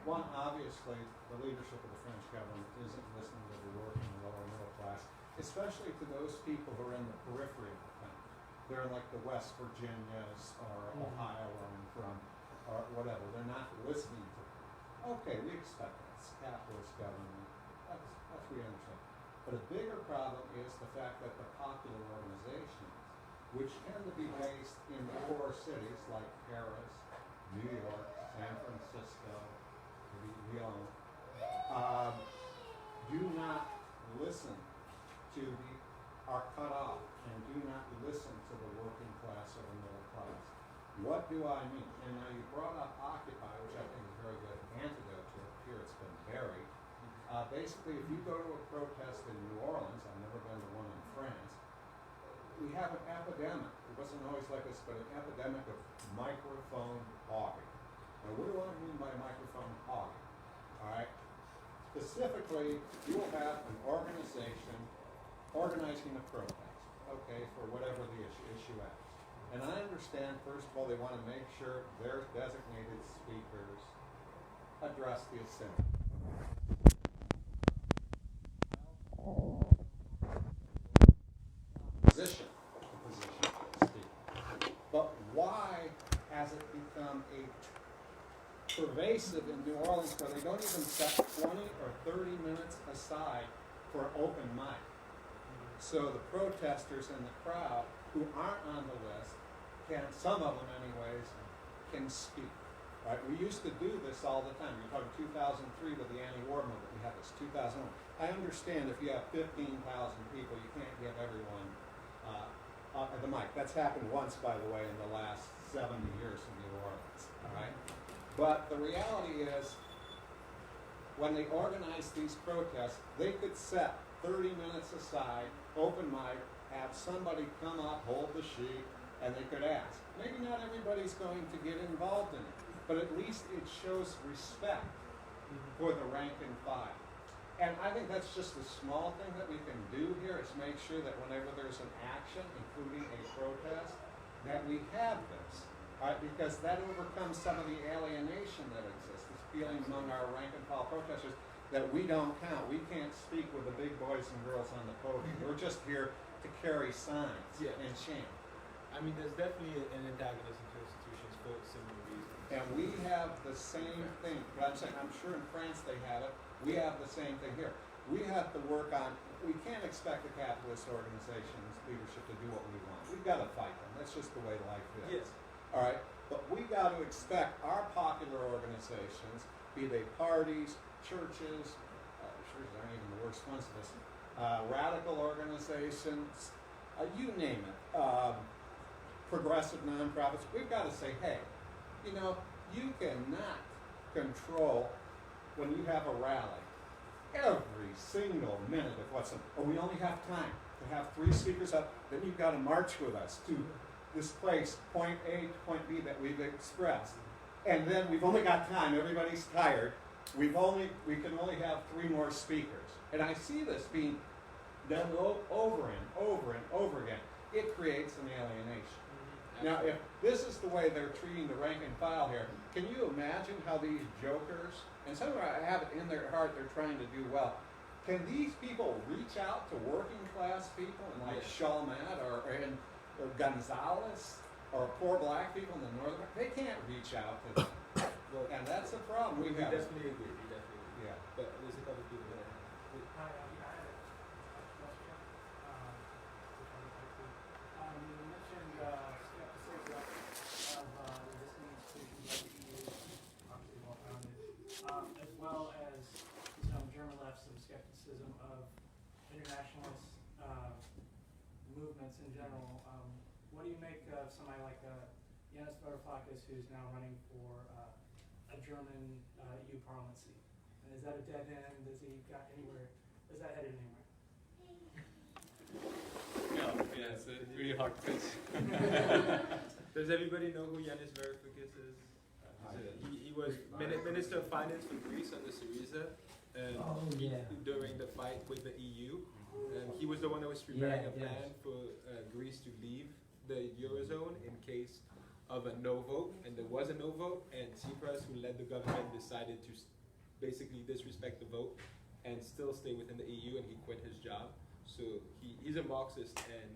[SPEAKER 4] One, obviously, the leadership of the French government isn't listening to the working and lower middle class, especially to those people who are in the periphery of the country. They're in like the West Virginias or Ohio where I'm from, or whatever. They're not listening to them. Okay, we expect that. It's capitalist government. That's we understand. But a bigger problem is the fact that the popular organizations, which tend to be based in the core cities like Paris, New York, San Francisco, Lyon, do not listen to are cut off and do not listen to the working class or the middle class. What do I mean? And now you brought up Occupy, which I think is a very good antidote to it. Here it's been buried. Basically, if you go to a protest in New Orleans, I've never been to one in France, we have an epidemic. It wasn't always like this, but an epidemic of microphone hogging. Now, what do I mean by microphone hogging? All right. Specifically, you will have an organization organizing a protest, okay, for whatever the issue is. And I understand, first of all, they want to make sure their designated speakers address the assembly. Position to speak. But why has it become a pervasive in New Orleans where they don't even set 20 or 30 minutes aside for open mic? So the protesters in the crowd who aren't on the list can, some of them anyways, can speak. Right? We used to do this all the time. You're talking 2003 with the anti-war movement. We had this 2001. I understand if you have 15,000 people, you can't give everyone the mic. That's happened once, by the way, in the last 70 years in New Orleans. All right? But the reality is, when they organized these protests, they could set 30 minutes aside, open mic, have somebody come up, hold the sheet, and they could ask. Maybe not everybody's going to get involved in it, but at least it shows respect for the rank and file. And I think that's just a small thing that we can do here is make sure that whenever there's an action, including a protest, that we have this. Right? Because that overcomes some of the alienation that exists, this feeling among our rank and file protesters that we don't count. We can't speak with the big boys and girls on the podium. We're just here to carry signs and chant.
[SPEAKER 1] I mean, there's definitely an antagonism to institutions for similar reasons.
[SPEAKER 4] And we have the same thing. But I'm saying, I'm sure in France they have it. We have the same thing here. We have to work on, we can't expect the capitalist organization's leadership to do what we want. We've got to fight them. That's just the way life is.
[SPEAKER 1] Yes.
[SPEAKER 4] All right? But we got to expect our popular organizations, be they parties, churches aren't even the worst ones of this, radical organizations, you name it, progressive nonprofits. We've got to say, hey, you know, you cannot control when you have a rally every single minute of what's on. Or we only have time to have 3 speakers up, then you've got to march with us to this place, point A to point B that we've expressed. And then we've only got time, everybody's tired. We can only have 3 more speakers. And I see this being done over and over and over again. It creates an alienation. Now, if this is the way they're treating the rank and file here, can you imagine how these jokers, and some of them have it in their heart they're trying to do well, can these people reach out to working class people and like Chalmette or Gonzalez or poor black people in the northern? They can't reach out to them.
[SPEAKER 1] Well,
[SPEAKER 4] And that's the problem
[SPEAKER 1] we
[SPEAKER 4] we have.
[SPEAKER 1] definitely agree. We definitely agree.
[SPEAKER 4] Yeah.
[SPEAKER 1] But there's a couple of people that
[SPEAKER 5] Hi, I had a question. You mentioned skepticism of existing institutions like the EU, obviously well-founded, as well as some German left, some skepticism of internationalist movements in general. What do you make of somebody like Yanis Varoufakis, who's now running for a German EU parliament seat? And is that a dead end? Has he got anywhere? Is that headed anywhere?
[SPEAKER 2] Yeah, it's a really hard question.
[SPEAKER 1] Does everybody know who Yanis Varoufakis is? He was Minister of Finance for Greece under Syriza during the fight with the EU. He was the one that was preparing a plan for Greece to leave the Eurozone in case of a no vote, and there was a no vote, and Tsipras, who led the government, decided to basically disrespect the vote and still stay within the EU, and he quit his job. So he's a Marxist, and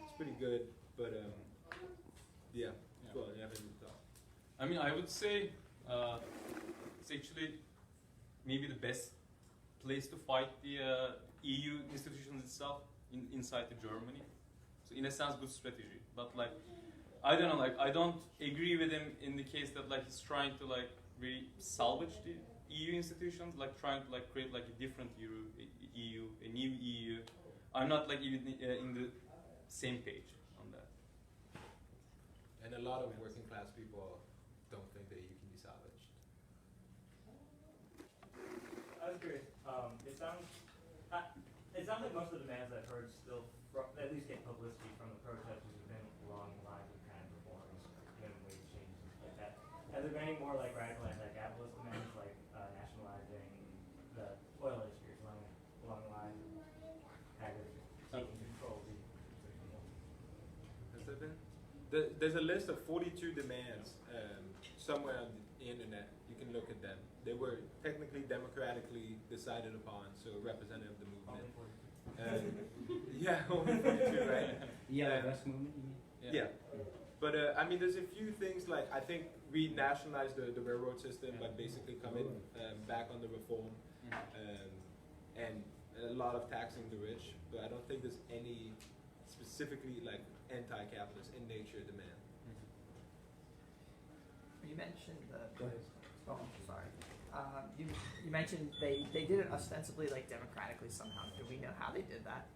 [SPEAKER 1] it's pretty good, but yeah. Well, you have any thought?
[SPEAKER 2] I mean, I would say it's actually maybe the best place to fight the EU institutions itself inside the Germany. So in a sense, good strategy. But like, I don't know, like I don't agree with him in the case that like he's trying to like really salvage the EU institutions, like trying to like create like a different EU, a new EU. I'm not like even in the same page on that.
[SPEAKER 1] And a lot of working class people don't think that EU can be salvaged.
[SPEAKER 6] I was curious. It sounds like most of the demands I've heard still, at least get publicity from the protesters, have been along the lines of kind of reforms, minimum wage changes, and stuff like that. Has there been any more like radical anti-capitalist demands, like nationalizing the oil industry, along the lines of kind of taking control of the
[SPEAKER 1] Has there been? There's a list of 42 demands somewhere on the internet. You can look at them. They were technically democratically decided upon, so representative of the movement. Yeah, only 42, right?
[SPEAKER 3] Yellow Vest movement, you mean?
[SPEAKER 1] Yeah. But I mean, there's a few things like I think we nationalized the railroad system by basically coming back on the reform and a lot of taxing the rich. But I don't think there's any specifically like anti-capitalist in nature demand.
[SPEAKER 7] You mentioned
[SPEAKER 3] Go ahead.
[SPEAKER 7] oh, sorry. You mentioned they did it ostensibly like democratically somehow. Do we know how they did that?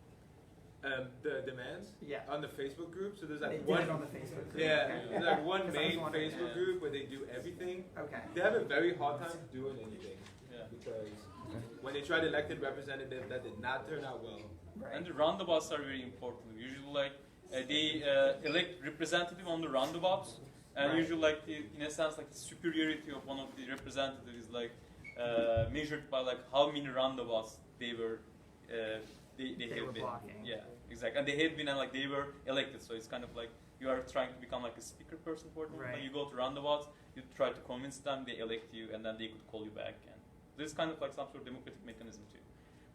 [SPEAKER 1] The demands
[SPEAKER 7] Yeah.
[SPEAKER 1] on the Facebook group. So there's
[SPEAKER 7] They
[SPEAKER 1] like
[SPEAKER 7] did
[SPEAKER 1] one.
[SPEAKER 7] it on the Facebook group.
[SPEAKER 1] Yeah,
[SPEAKER 7] Okay.
[SPEAKER 1] there's like one
[SPEAKER 7] 'Cause I was
[SPEAKER 1] main
[SPEAKER 7] wondering,
[SPEAKER 1] Facebook group where they do everything.
[SPEAKER 7] Okay.
[SPEAKER 1] They have a very hard time doing anything
[SPEAKER 2] Yeah.
[SPEAKER 1] because when they tried elected representative, that did not turn out well.
[SPEAKER 7] Right.
[SPEAKER 2] And the roundabouts are very important. Usually, like they elect representative on the roundabouts, and
[SPEAKER 7] Right.
[SPEAKER 2] usually, like in a sense, like the superiority of one of the representatives is like measured by like how many roundabouts they were they
[SPEAKER 7] They
[SPEAKER 2] have
[SPEAKER 7] were
[SPEAKER 2] been.
[SPEAKER 7] blocking.
[SPEAKER 2] Yeah, exactly. And they had been and like they were elected, so it's kind of like you are trying to become like a speaker person for them.
[SPEAKER 7] Right.
[SPEAKER 2] When you go to roundabouts, you try to convince them, they elect you, and then they could call you back. And this is kind of like some sort of democratic mechanism too.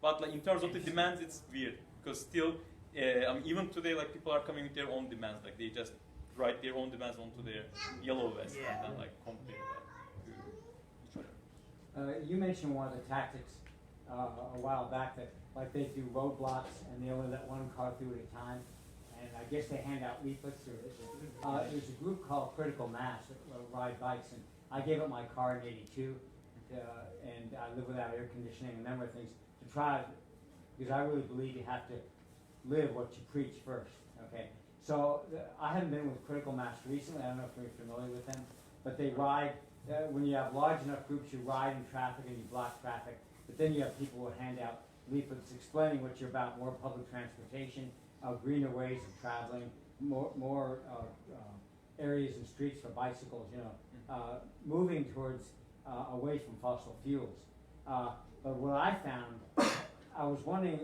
[SPEAKER 2] But like in terms of the demands, it's weird because still, I mean, even today, like people are coming with their own demands. Like they just write their own demands onto their yellow vest
[SPEAKER 7] Yeah.
[SPEAKER 2] and then like compare that to each other.
[SPEAKER 3] You mentioned one of the tactics a while back that like they do roadblocks and they only let one car through at a time, and I guess they hand out leaflets. There's a group called Critical Mass that ride bikes, and I gave up my car in '82, and I live without air conditioning and a number of things to try because I really believe you have to live what you preach first, okay? So I haven't been with Critical Mass recently. I don't know if you're familiar with them, but they ride, when you have large enough groups, you ride in traffic and you block traffic, but then you have people who hand out leaflets explaining what you're about, more public transportation, greener ways of traveling, more areas and streets for bicycles, you know, moving towards away from fossil fuels. But what I found, I was wondering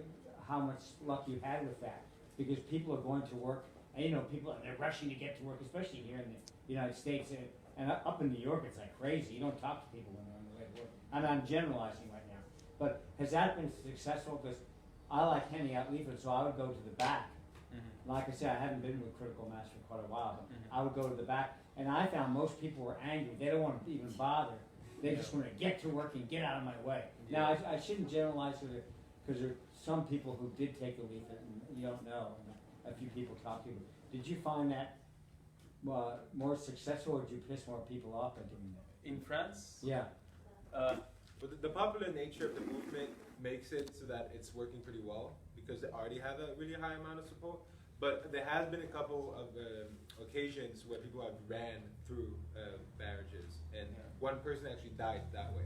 [SPEAKER 3] how much luck you had with that, because people are going to work, and you know, people, they're rushing to get to work, especially here in the United States, and up in New York it's like crazy. You don't talk to people when they're on the way to work. And I'm generalizing right now. But has that been successful? Because I like handing out leaflets, so I would go to the back. Like I said, I haven't been with Critical Mass for quite a while, but I would go to the back, and I found most people were angry. They don't want to even bother. They just want to get to work and get out of my way. Now, I shouldn't generalize it, because there are some people who did take the leaflet, and you don't know. And a few people talked to you. Did you find that more successful, or did you piss more people off by doing that?
[SPEAKER 2] In France,
[SPEAKER 3] Yeah.
[SPEAKER 1] But the popular nature of the movement makes it so that it's working pretty well, because they already have a really high amount of support. But there has been a couple of occasions where people have ran through barrages, and one person actually died that way,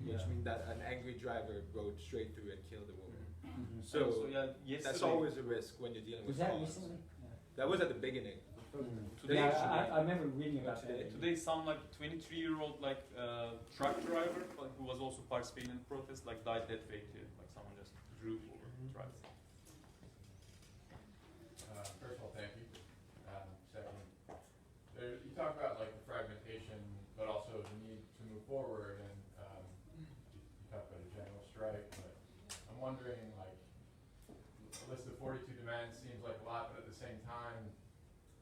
[SPEAKER 1] which means that an angry driver rode straight through and killed a woman. So
[SPEAKER 2] yeah,
[SPEAKER 1] that's
[SPEAKER 2] yesterday,
[SPEAKER 1] always a risk when you're dealing
[SPEAKER 3] Was
[SPEAKER 1] with
[SPEAKER 3] that
[SPEAKER 1] cars.
[SPEAKER 3] recently?
[SPEAKER 1] That was at the beginning.
[SPEAKER 2] today,
[SPEAKER 3] Yeah, I remember reading about that.
[SPEAKER 2] today some like 23-year-old like truck driver, like, who was also participating in the protest, like died that way too. Like someone just drove over trucks.
[SPEAKER 8] First of all, thank you. Second, you talk about like the fragmentation, but also the need to move forward, and you talk about a general strike. But I'm wondering, like, a list of 42 demands seems like a lot, but at the same time,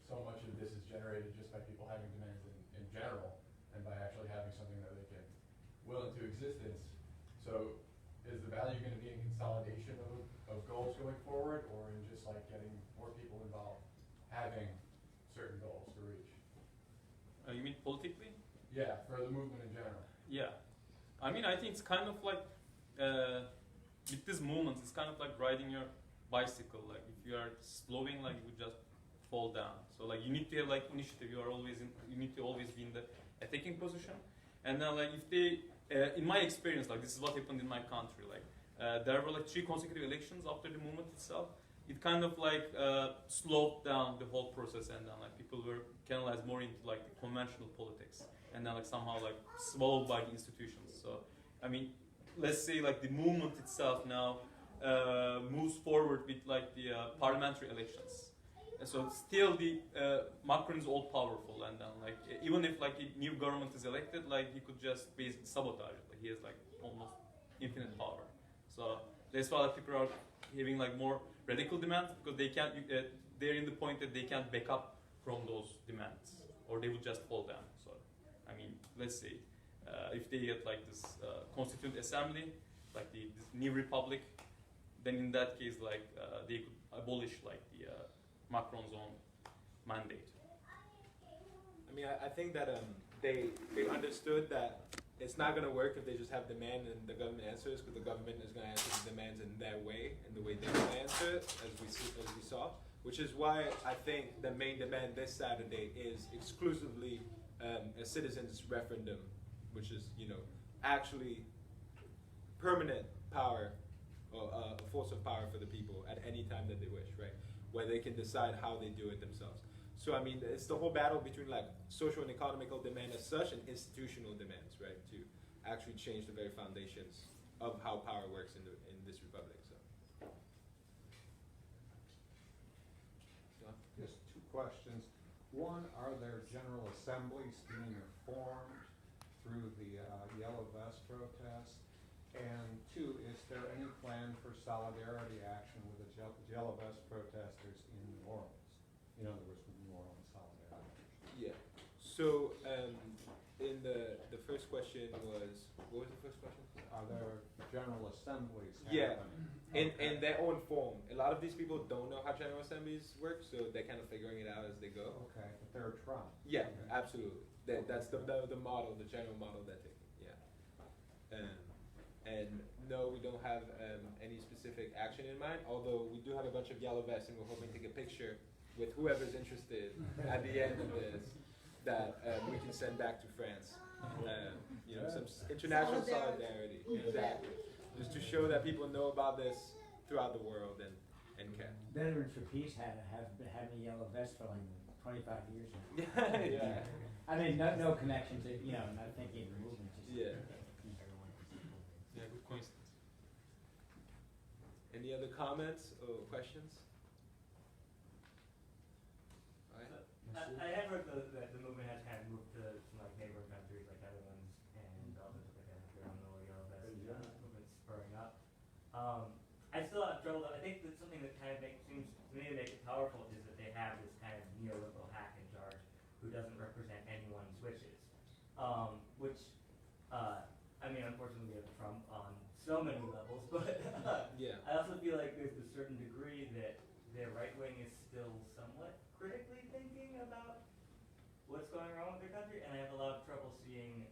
[SPEAKER 8] so much of this is generated just by people having demands in general, and by actually having something that they can will into existence. So, is the value going to be in consolidation of goals going forward, or in just like getting more people involved, having certain goals to reach?
[SPEAKER 2] You mean politically?
[SPEAKER 8] Yeah, for the movement in general.
[SPEAKER 2] Yeah, I mean, I think it's kind of like with these movements, it's kind of like riding your bicycle. Like if you are slowing, like you would just fall down. So like you need to have like initiative. You need to always be in the attacking position. And then like if they, in my experience, like this is what happened in my country. Like there were like 3 consecutive elections after the movement itself. It kind of like slowed down the whole process, and then like people were canalized more into like the conventional politics, and then like somehow like swallowed by the institutions. So I mean, let's say like the movement itself now moves forward with like the parliamentary elections, and so still the Macron is all powerful, and then like even if like a new government is elected, like he could just basically sabotage it. Like he has like almost infinite power. So that's why like, people are having like more radical demands, because they can't. They're in the point that they can't back up from those demands, or they would just fall down. So, I mean, let's say if they get like this constituent assembly, like this new republic, then in that case, like they could abolish like the Macron's own mandate.
[SPEAKER 1] I mean, I think that they understood that it's not going to work if they just have demand and the government answers, because the government is going to answer the demands in their way, in the way they want to answer it, as we saw. Which is why I think the main demand this Saturday is exclusively a citizens' referendum, which is, you know, actually permanent power, or a force of power for the people at any time that they wish, right? Where they can decide how they do it themselves. So I mean, it's the whole battle between like social and economical demand as such, and institutional demands, right? To actually change the very foundations of how power works in this republic. So.
[SPEAKER 4] Just 2 questions. One, are there general assemblies being formed through the Yellow Vest protest? And 2, is there any plan for solidarity action with the Yellow Vest protesters in New Orleans? In other words, with New Orleans solidarity.
[SPEAKER 1] Yeah. So in the first question was, what was the first question?
[SPEAKER 4] Are there general assemblies
[SPEAKER 1] Yeah.
[SPEAKER 4] happening?
[SPEAKER 1] In their own form. A lot of these people don't know how general assemblies work, so they're kind of figuring it out as they go.
[SPEAKER 4] Okay, but they're trying.
[SPEAKER 1] Yeah,
[SPEAKER 4] Okay.
[SPEAKER 1] absolutely. That's the model, the general model they're taking. Yeah. And no, we don't have any specific action in mind, although we do have a bunch of yellow vests and we're hoping to take a picture with whoever's interested at the end of this that we can send back to France. You know, some international solidarity. Exactly. Just to show that people know about this throughout the world and care.
[SPEAKER 3] Veterans for Peace have had a yellow vest for like 25 years now.
[SPEAKER 1] Yeah.
[SPEAKER 3] I mean, no connection to, you know, not thinking of the movement. Just
[SPEAKER 1] Yeah.
[SPEAKER 2] Yeah, good coincidence.
[SPEAKER 1] Any other comments or questions? Alright.
[SPEAKER 6] I have heard that the movement has kind of moved to some like neighboring countries like Netherlands and Belgium, like I don't know what yellow vest movement's spurring up. I still have trouble. I think that something that kind of seems to me to make it powerful is that they have this kind of neoliberal hack in charge who doesn't represent anyone's wishes. Which, I mean, unfortunately we have Trump on so many levels, but
[SPEAKER 1] Yeah.
[SPEAKER 6] I also feel like there's a certain degree that their right wing is still somewhat critically thinking about what's going wrong with their country, and I have a lot of trouble seeing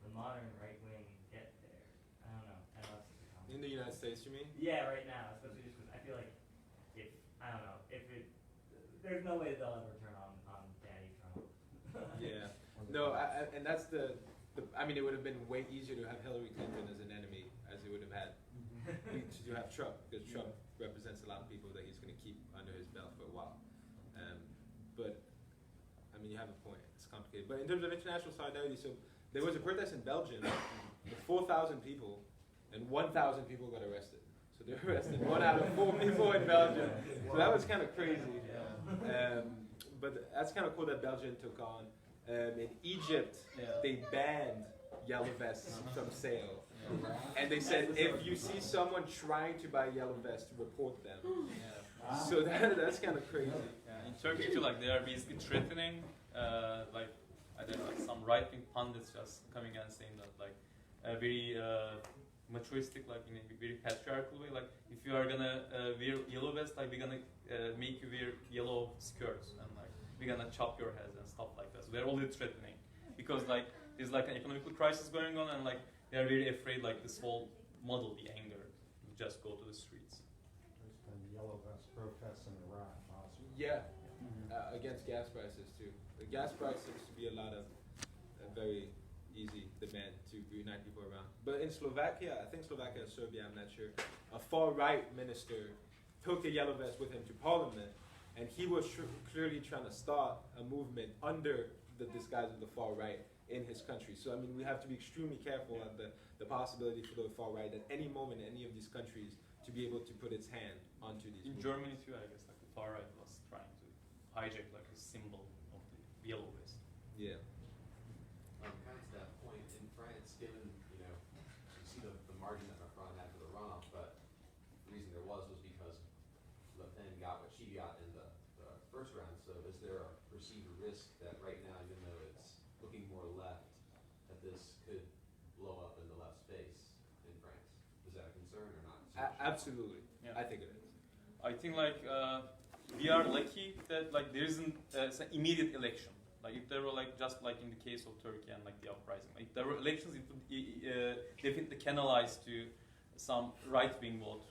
[SPEAKER 6] the modern right wing get there. I don't know. I know it's just a comment.
[SPEAKER 1] In the United States, you mean?
[SPEAKER 6] Yeah, right now, especially just because I feel like there's no way they'll ever turn on Daddy Trump.
[SPEAKER 1] Yeah. No, and that's I mean, it would have been way easier to have Hillary Clinton as an enemy as it would have had to have Trump, because Trump represents a lot of people that he's going to keep under his belt for a while. But, I mean, you have a point. It's complicated. But in terms of international solidarity, so there was a protest in Belgium with 4,000 people, and 1,000 people got arrested. So they arrested 1 out of 4 people in Belgium. So that was kind of crazy. But that's kind of cool that Belgium took on. In Egypt, they banned yellow vests from sale. And they said, if you see someone trying to buy a yellow vest, report them. So that's kind of crazy.
[SPEAKER 2] Yeah, in Turkey too, like they are basically threatening, like I don't know, some right-wing pundits just coming and saying that like very machoistic, like in a very patriarchal way. Like if you are gonna wear yellow vest, like we're gonna make you wear yellow skirts and like we're gonna chop your heads and stuff like that. So they're already threatening because like there's like an economical crisis going on and like they are very afraid like this whole model, the anger, will just go to the streets.
[SPEAKER 4] There's been yellow vest protests in Iraq also.
[SPEAKER 1] Yeah, against gas prices too. The gas price seems to be a lot of very easy demand to unite people around. But in Slovakia, I think Slovakia and Serbia, I'm not sure, a far-right minister took a yellow vest with him to parliament, and he was clearly trying to start a movement under the disguise of the far-right in his country. So, I mean, we have to be extremely careful of the possibility for the far-right at any moment in any of these countries to be able to put its hand onto these
[SPEAKER 2] In movements. Germany too, I guess like the far right was trying to hijack like a symbol of the yellow vest.
[SPEAKER 1] Yeah.
[SPEAKER 9] Kind of to that point, in France, given, you know, you see the margin that Macron had for the runoff, but the reason there was because Le Pen got what she got in the first round. So is there a perceived risk that right now, even though it's looking more left, that this could blow up in the left space in France? Is that a concern or not?
[SPEAKER 1] Absolutely.
[SPEAKER 2] Yeah.
[SPEAKER 1] I think it is.
[SPEAKER 2] I think like we are lucky that like there isn't an immediate election. Like if there were like just like in the case of Turkey and like the uprising, like if there were elections, it would definitely canalize to some right-wing vote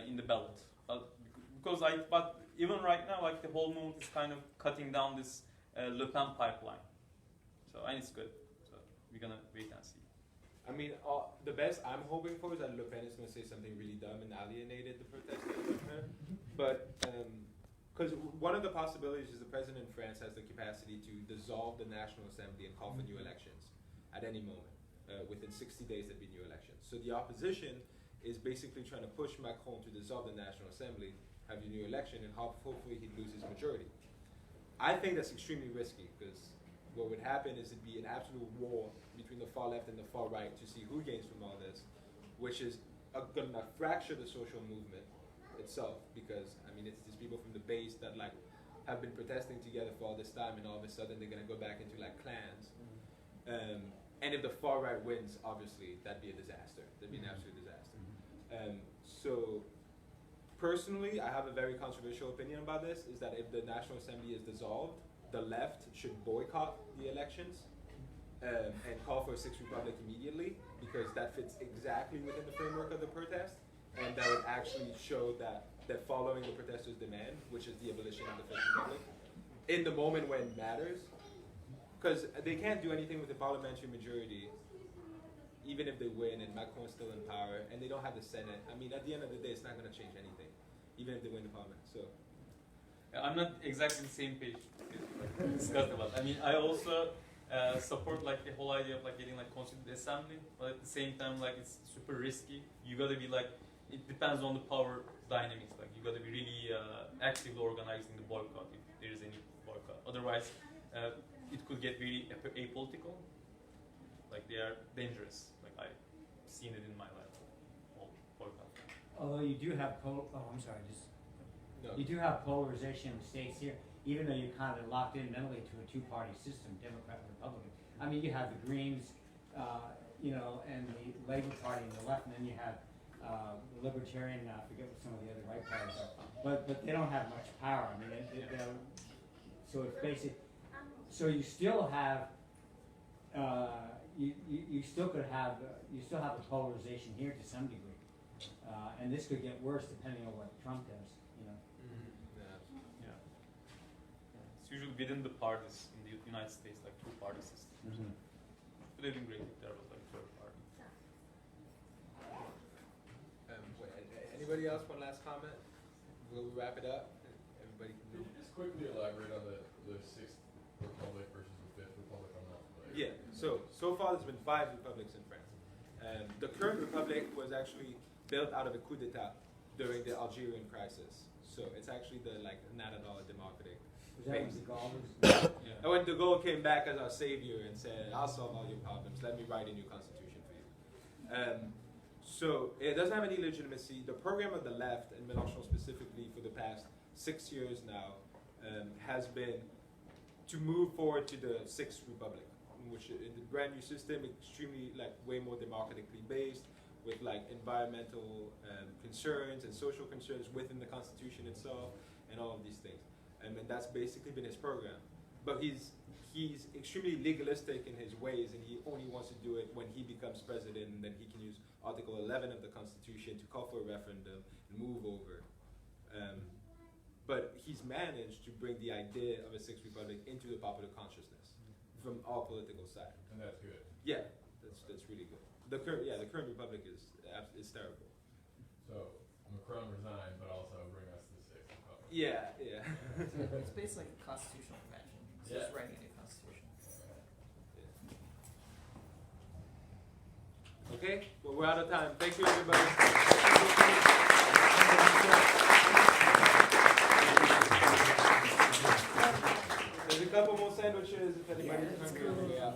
[SPEAKER 2] in the ballot. But even right now, like the whole movement is kind of cutting down this Le Pen pipeline. So and it's good. So we're gonna wait and see.
[SPEAKER 1] I mean, the best I'm hoping for is that Le Pen is going to say something really dumb and alienated the protesters. But, because one of the possibilities is the president in France has the capacity to dissolve the National Assembly and call for new elections at any moment. Within 60 days, there'd be new elections. So the opposition is basically trying to push Macron to dissolve the National Assembly, have a new election, and hopefully he'd lose his majority. I think that's extremely risky, because what would happen is it'd be an absolute war between the far left and the far right to see who gains from all this, which is going to fracture the social movement itself, because I mean it's these people from the base that like have been protesting together for all this time, and all of a sudden they're going to go back into like clans. And if the far right wins, obviously that'd be a disaster. That'd be an absolute disaster. So personally, I have a very controversial opinion about this, is that if the National Assembly is dissolved, the left should boycott the elections and call for a sixth republic immediately, because that fits exactly within the framework of the protest, and that would actually show that they're following the protesters' demand, which is the abolition of the Fifth Republic, in the moment when it matters, because they can't do anything with the parliamentary majority, even if they win and Macron's still in power, and they don't have the Senate. I mean, at the end of the day, it's not going to change anything, even if they win the parliament. So.
[SPEAKER 2] I'm not exactly the same page we discussed about. I mean, I also support like the whole idea of like getting like constituted assembly, but at the same time, like it's super risky. You gotta be like, it depends on the power dynamics. Like you gotta be really actively organizing the boycott if there is any boycott. Otherwise, it could get really apolitical. Like they are dangerous. Like I've seen it in my life. All boycott.
[SPEAKER 3] Although you do have You do have polarization in the states here, even though you're kind of locked in mentally to a two-party system, Democrat and Republican. I mean, you have the Greens, and the Labour Party on the left, and then you have the Libertarian. I forget what some of the other right parties are, but they don't have much power. I mean, so it's basic. So you still have you still could have you still have a polarization here to some degree, and this could get worse depending on what Trump does.
[SPEAKER 2] It's usually within the parties in the United States, like two-party system.
[SPEAKER 3] Mm-hmm.
[SPEAKER 2] It would have been great if there was like third party.
[SPEAKER 1] Anybody else? One last comment? We'll wrap it up. Everybody can
[SPEAKER 8] Can you just quickly elaborate on the Sixth Republic versus the Fifth Republic? I'm not familiar.
[SPEAKER 1] Yeah, so far there's been 5 republics in France. The current republic was actually built out of a coup d'etat during the Algerian crisis. So it's actually not at all a democratic.
[SPEAKER 3] Was that when de Gaulle was?
[SPEAKER 2] Yeah.
[SPEAKER 1] And when de Gaulle came back as our savior and said, I'll solve all your problems, let me write a new constitution for you. So it doesn't have any legitimacy. The program of the left, and Mélenchon specifically for the past 6 years now, has been to move forward to the Sixth Republic, which is the brand new system, extremely way more democratically based, with environmental concerns and social concerns within the constitution itself, and all of these things. And that's basically been his program. But he's extremely legalistic in his ways, and he only wants to do it when he becomes president, and then he can use Article 11 of the Constitution to call for a referendum and move over. But he's managed to bring the idea of a Sixth Republic into the popular consciousness from all political sides.
[SPEAKER 8] And that's good.
[SPEAKER 1] Yeah, that's really good. The current republic is terrible.
[SPEAKER 8] So Macron resigned, but also bring us the Sixth Republic.
[SPEAKER 1] Yeah.
[SPEAKER 7] It's basically like a constitutional convention. It's just writing a new constitution.
[SPEAKER 1] Okay, well, we're out of time. Thank you, everybody. There's a couple more sandwiches if anybody's hungry on the way out.